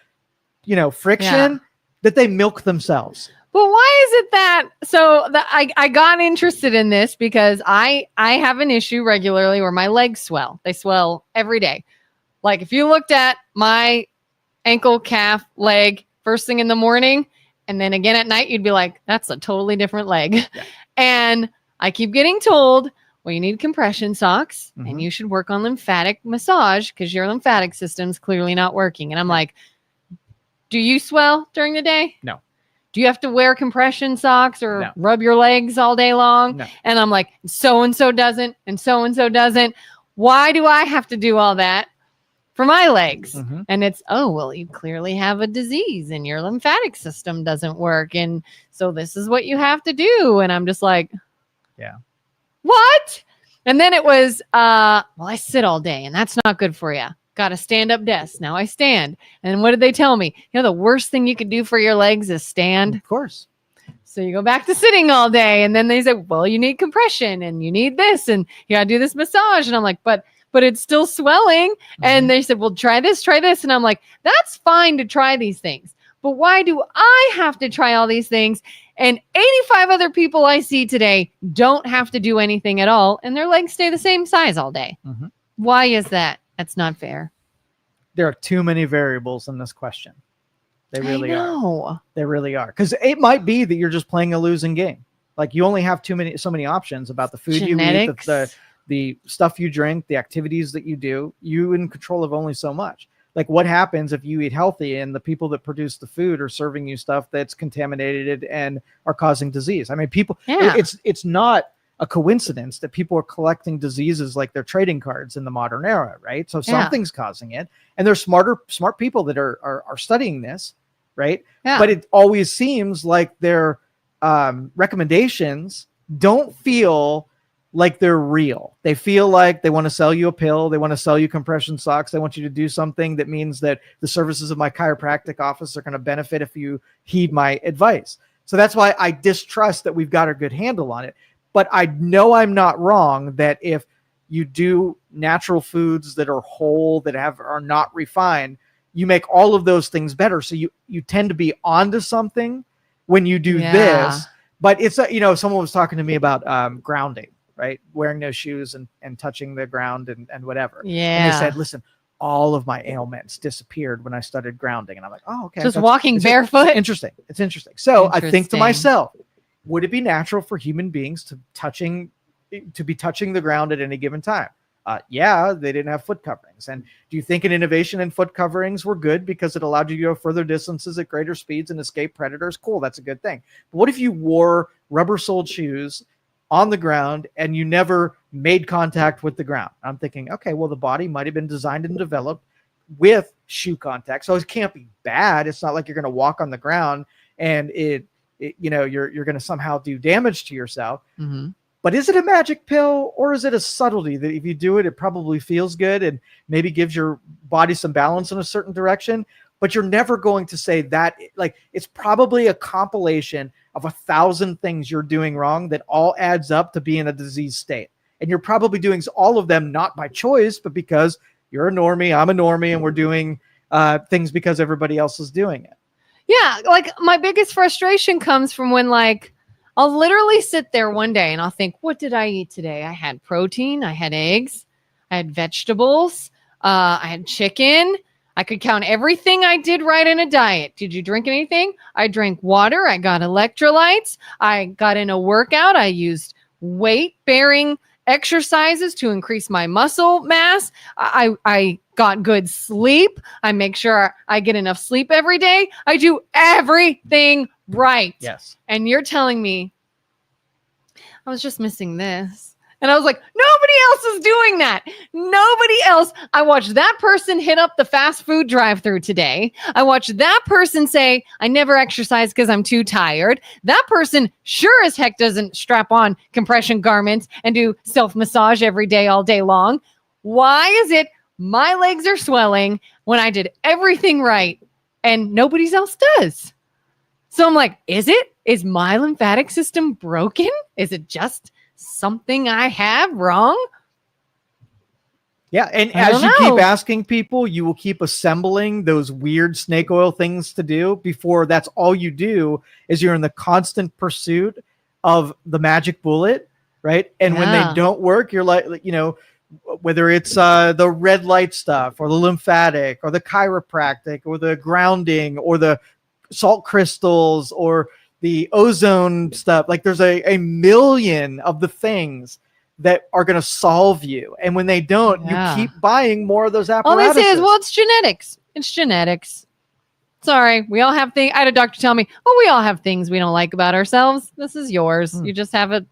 friction that they milk themselves. But why is it that? So I got interested in this because I have an issue regularly where my legs swell. They swell every day. Like if you looked at my ankle, calf, leg first thing in the morning, and then again at night, you'd be like, that's a totally different leg. Yeah. And I keep getting told, well, you need compression socks and you should work on lymphatic massage because your lymphatic system's clearly not working. And I'm like, do you swell during the day? No. Do you have to wear compression socks or rub your legs all day long? No. And I'm like, so-and-so doesn't and so-and-so doesn't. Why do I have to do all that for my legs? And it's, you clearly have a disease and your lymphatic system doesn't work. And so this is what you have to do. And I'm just like, Yeah. What? And then it was, well, I sit all day and that's not good for you. Got a stand-up desk. Now I stand. And what did they tell me? The worst thing you can do for your legs is stand. Of course. So you go back to sitting all day. And then they said, well, you need compression and you need this and you got to do this massage. And I'm like, but it's still swelling. Mm-hmm. And they said, well, try this. And I'm like, that's fine to try these things. But why do I have to try all these things? And 85 other people I see today don't have to do anything at all. And their legs stay the same size all day. Mm-hmm. Why is that? That's not fair. There are too many variables in this question. They really are. They really are. Because it might be that you're just playing a losing game. Like you only have so many options about the food Genetics. you eat, the stuff you drink, the activities that you do. You in control of only so much. Like what happens if you eat healthy and the people that produce the food are serving you stuff that's contaminated and are causing disease? I mean, it's not a coincidence that people are collecting diseases like they're trading cards in the modern era, right? So something's causing it, and there's smart people that are studying this, right? Yeah. But it always seems like their recommendations don't feel like they're real. They feel like they want to sell you a pill. They want to sell you compression socks. They want you to do something that means that the services of my chiropractic office are going to benefit if you heed my advice. So that's why I distrust that we've got a good handle on it. But I know I'm not wrong that if you do natural foods that are whole, that are not refined, you make all of those things better. So you tend to be onto something when you do this. But it's, someone was talking to me about grounding, right? Wearing no shoes and touching the ground and whatever. Yeah. And they said, listen, all of my ailments disappeared when I started grounding. And I'm like, oh, okay. Just walking barefoot. It's interesting. So I think to myself, would it be natural for human beings to be touching the ground at any given time? Yeah, they didn't have foot coverings. And do you think an innovation in foot coverings were good because it allowed you to go further distances at greater speeds and escape predators? Cool, that's a good thing. But what if you wore rubber-soled shoes on the ground and you never made contact with the ground? I'm thinking, okay, well, the body might have been designed and developed with shoe contact, so it can't be bad. It's not like you're going to walk on the ground and you're going to somehow do damage to yourself. Mm-hmm. But is it a magic pill, or is it a subtlety that if you do it, it probably feels good and maybe gives your body some balance in a certain direction? But you're never going to say that. Like, it's probably a compilation of 1,000 things you're doing wrong that all adds up to be in a disease state. And you're probably doing all of them not by choice, but because you're a normie, I'm a normie, and we're doing things because everybody else is doing it. Yeah, like my biggest frustration comes from when I'll literally sit there one day and I'll think, what did I eat today? I had protein, I had eggs, I had vegetables, I had chicken. I could count everything I did right in a diet. Did you drink anything? I drank water. I got electrolytes. I got in a workout. I used weight-bearing exercises to increase my muscle mass. I got good sleep. I make sure I get enough sleep every day. I do everything right. Yes. And you're telling me I was just missing this. And I was like, nobody else is doing that. Nobody else. I watched that person hit up the fast food drive-thru today. I watched that person say, I never exercise because I'm too tired. That person sure as heck doesn't strap on compression garments and do self-massage every day, all day long. Why is it my legs are swelling when I did everything right and nobody else does? So I'm like, is my lymphatic system broken? Is it just something I have wrong? Yeah, and as you keep asking people, you will keep assembling those weird snake oil things to do before that's all you do is you're in the constant pursuit of the magic bullet, right? And when they don't work, you're like, whether it's the red light stuff or the lymphatic or the chiropractic or the grounding or the salt crystals or the ozone stuff, like there's a million of the things that are going to solve you. And when they don't, you keep buying more of those apparatuses. All they say is, well, it's genetics. It's genetics. Sorry. We all have things. I had a doctor tell me, oh, we all have things we don't like about ourselves. This is yours. You just have it.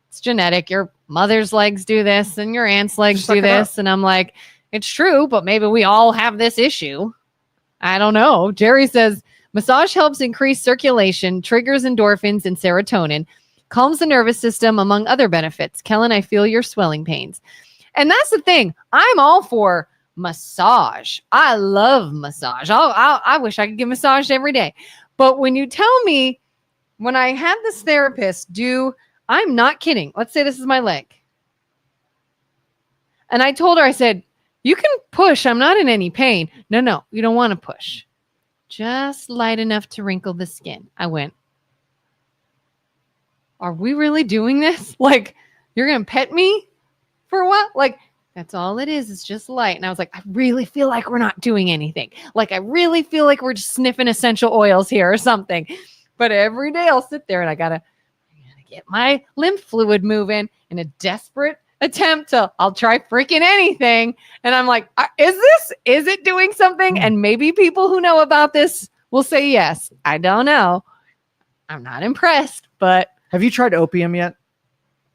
It's genetic. Your mother's legs do this and your aunt's legs do this. And I'm like, it's true, but maybe we all have this issue. I don't know. Jerry says, massage helps increase circulation, triggers endorphins and serotonin. calms the nervous system, among other benefits. Kelin, I feel your swelling pains. And that's the thing. I'm all for massage. I love massage. I wish I could get massaged every day. But when you tell me, when I had this therapist I'm not kidding. Let's say this is my leg. And I told her, I said, you can push. I'm not in any pain. No, you don't want to push. Just light enough to wrinkle the skin. I went, are we really doing this? Like, you're going to pet me for a while? Like, that's all it is. It's just light. And I was like, I really feel like we're not doing anything. Like, I really feel like we're just sniffing essential oils here or something. But every day I'll sit there and I gotta get my lymph fluid moving in a desperate attempt to, I'll try freaking anything. And I'm like, is it doing something? And maybe people who know about this will say yes. I don't know. I'm not impressed, but. Have you tried opium yet?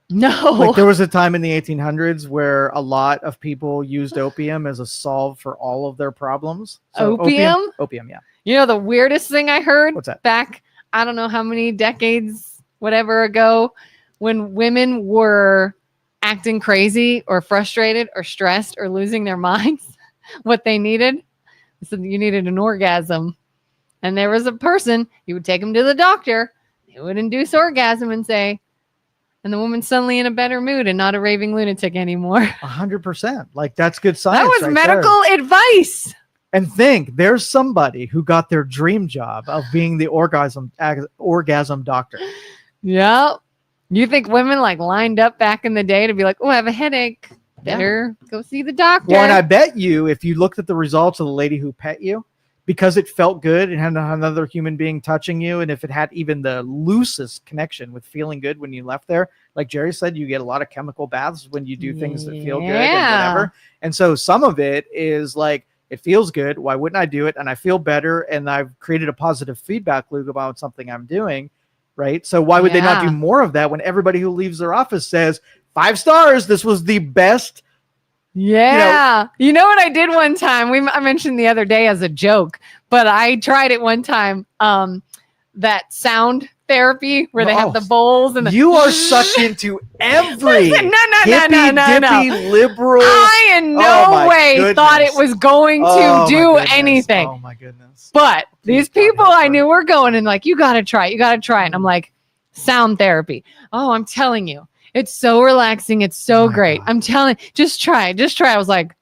No. Like there was a time in the 1800s where a lot of people used opium as a solve for all of their problems. So opium? Opium, yeah. You know, the weirdest thing I heard. What's that? Back, I don't know how many decades, whatever ago, when women were acting crazy or frustrated or stressed or losing their minds, what they needed, so you needed an orgasm. And there was a person, you would take them to the doctor, they would induce orgasm and say, and the woman's suddenly in a better mood and not a raving lunatic anymore. 100%. Like that's good science. That was medical advice. And think, there's somebody who got their dream job of being the orgasm doctor. Yeah. You think women like lined up back in the day to be like, oh, I have a headache. Better go see the doctor. Well, and I bet you, if you looked at the results of the lady who pet you, because it felt good and had another human being touching you, and if it had even the loosest connection with feeling good when you left there, like Jerry said, you get a lot of chemical baths when you do things that feel good and whatever. And so some of it is like, it feels good. Why wouldn't I do it? And I feel better. And I've created a positive feedback loop about something I'm doing. Right. So why would they not do more of that when everybody who leaves their office says 5 stars? This was the best. Yeah. You know what I did one time? I mentioned the other day as a joke, but I tried it one time. That sound therapy where they have the bowls and you are sucked into every no. liberal. I in no way thought it was going to do anything. Oh my goodness. But these people I knew were going and like, you got to try it. And I'm like, sound therapy. Oh, I'm telling you, it's so relaxing. It's so great. God. I'm telling, just try it. I was like,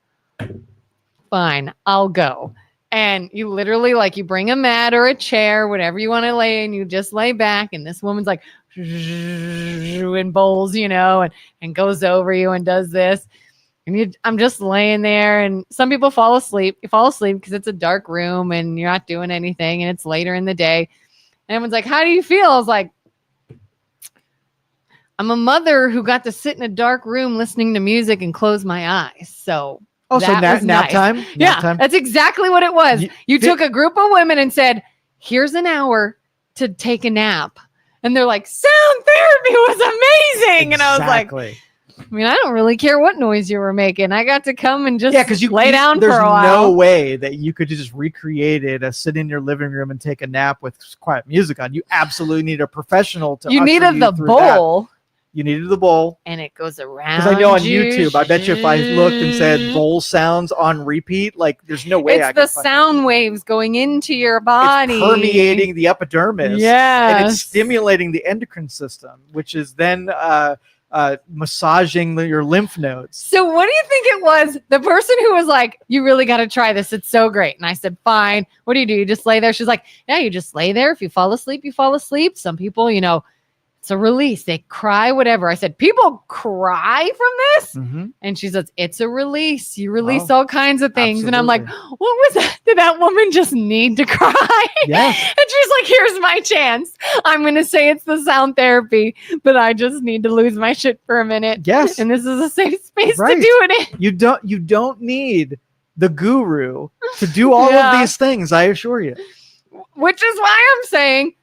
fine, I'll go. And you literally, like, you bring a mat or a chair, whatever you want to lay, and you just lay back. And this woman's like, in bowls, and goes over you and does this. And I'm just laying there. And some people fall asleep. You fall asleep because it's a dark room and you're not doing anything. And it's later in the day. And everyone's like, how do you feel? I was like, I'm a mother who got to sit in a dark room listening to music and close my eyes. So. Oh, so nap time? That's exactly what it was. You took a group of women and said, here's an hour to take a nap. And they're like, sound therapy was amazing. Exactly. And I was like, I don't really care what noise you were making. I got to come and just lay down for a while. There's no way that you could just recreate it as sit in your living room and take a nap with quiet music on. You absolutely need a professional to You needed the bowl. You needed the bowl. And it goes around. Because I know on YouTube, I bet you if I looked and said bowl sounds on repeat, like there's no way it's the sound waves going into your body. It's permeating the epidermis. Yeah. And it's stimulating the endocrine system, which is then massaging your lymph nodes. So what do you think it was? The person who was like, you really got to try this. It's so great. And I said, fine. What do? You just lay there? She's like, yeah, you just lay there. If you fall asleep, you fall asleep. Some people, it's a release. They cry, whatever. I said, people cry from this? Mm-hmm. And she says, it's a release. You release all kinds of things. Absolutely. And I'm like, what was that? Did that woman just need to cry? Yes. And she's like, here's my chance. I'm going to say it's the sound therapy, but I just need to lose my shit for a minute. Yes. And this is a safe space to do it in. You don't need the guru to do all of these things, I assure you. Which is why I'm saying,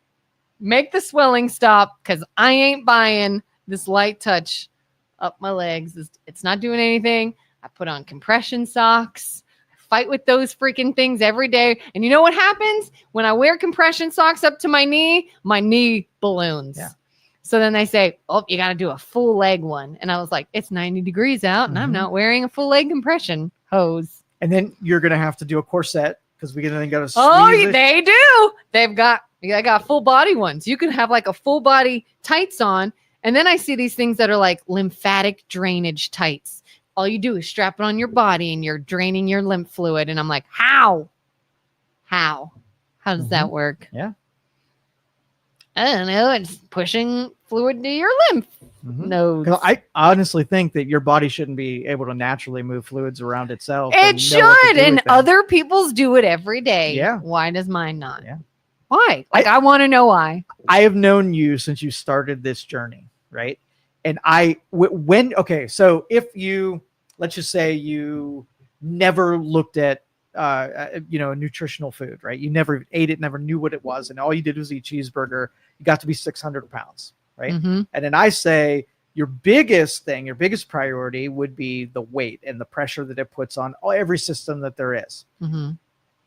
make the swelling stop, because I ain't buying this light touch up my legs. It's not doing anything. I put on compression socks. I fight with those freaking things every day. And you know what happens? When I wear compression socks up to my knee balloons. Yeah. So then they say, oh, you got to do a full leg one. And I was like, it's 90 degrees out and I'm not wearing a full leg compression hose. And then you're going to have to do a corset because we then got to Oh, they do. They got full body ones. You can have like a full body tights on. And then I see these things that are like lymphatic drainage tights. All you do is strap it on your body and you're draining your lymph fluid. And I'm like, how? How does that work? Yeah. I don't know. It's pushing fluid to your lymph nodes. I honestly think that your body shouldn't be able to naturally move fluids around itself. It should. And other people's do it every day. Yeah. Why does mine not? Yeah. Why? Like, I want to know why. I have known you since you started this journey, right? And so if you, let's just say you never looked at nutritional food, right? You never ate it, never knew what it was. And all you did was eat cheeseburger. You got to be 600 pounds, right? And then I say your biggest priority would be the weight and the pressure that it puts on every system that there is.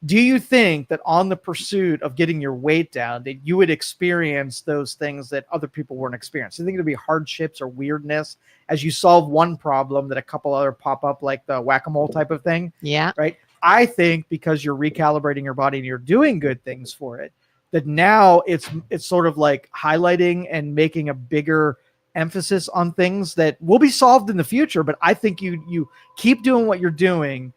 Do you think that on the pursuit of getting your weight down, that you would experience those things that other people weren't experiencing? Do you think it'd be hardships or weirdness as you solve one problem that a couple other pop up, like the whack-a-mole type of thing? Yeah. Right. I think because you're recalibrating your body and you're doing good things for it, that now it's sort of like highlighting and making a bigger emphasis on things that will be solved in the future. But I think you keep doing what you're doing,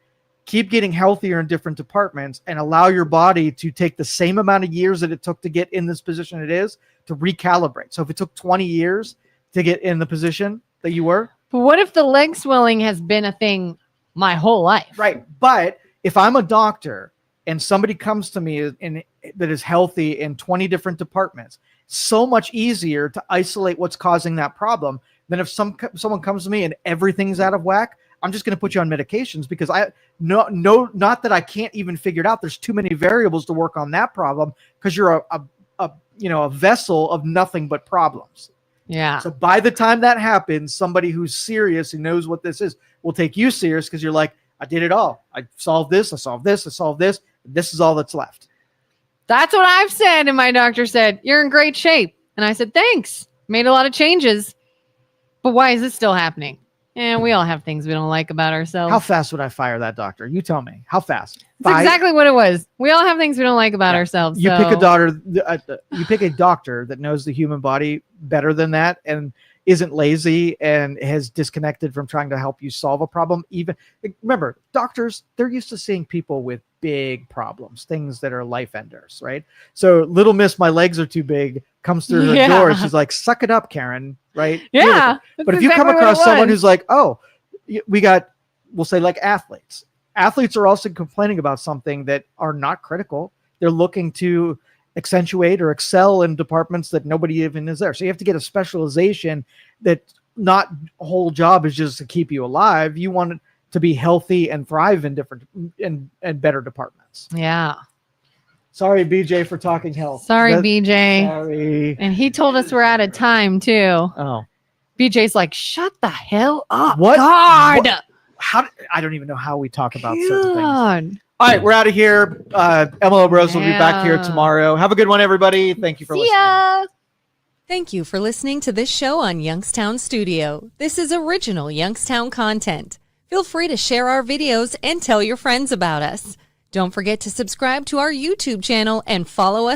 keep getting healthier in different departments, and allow your body to take the same amount of years that it took to get in this position it is to recalibrate. So if it took 20 years to get in the position that you were. But what if the leg swelling has been a thing my whole life? Right. But if I'm a doctor and somebody comes to me that is healthy in 20 different departments, so much easier to isolate what's causing that problem than if someone comes to me and everything's out of whack. I'm just going to put you on medications because not that I can't even figure it out. There's too many variables to work on that problem because you're a vessel of nothing but problems. Yeah. So by the time that happens, somebody who's serious and knows what this is will take you serious because you're like, I did it all. I solved this. I solved this. I solved this. This is all that's left. That's what I've said. And my doctor said, you're in great shape. And I said, thanks. Made a lot of changes. But why is this still happening? And we all have things we don't like about ourselves. How fast would I fire that doctor? You tell me. How fast? That's exactly what it was. We all have things we don't like about ourselves. You pick a doctor. You pick a doctor that knows the human body better than that, and isn't lazy and has disconnected from trying to help you solve a problem. Even remember, doctors, they're used to seeing people with big problems, things that are life enders, right? So little miss, my legs are too big, comes through her door. She's like, suck it up, Karen. Right. Yeah. But if you come across someone who's like, oh, we'll say like athletes are also complaining about something that are not critical. They're looking to accentuate or excel in departments that nobody even is there. So you have to get a specialization that not whole job is just to keep you alive. You want to be healthy and thrive in different and better departments. Yeah. Sorry, BJ, for talking health. BJ. Sorry. And he told us we're out of time too. Oh. BJ's like, shut the hell up. What? God. I don't even know how we talk about certain things. All right, we're out of here. MLO Bros will be back here tomorrow. Have a good one, everybody. Thank you for listening. Ya. Thank you for listening to this show on Youngstown Studio. This is original Youngstown content. Feel free to share our videos and tell your friends about us. Don't forget to subscribe to our YouTube channel and follow us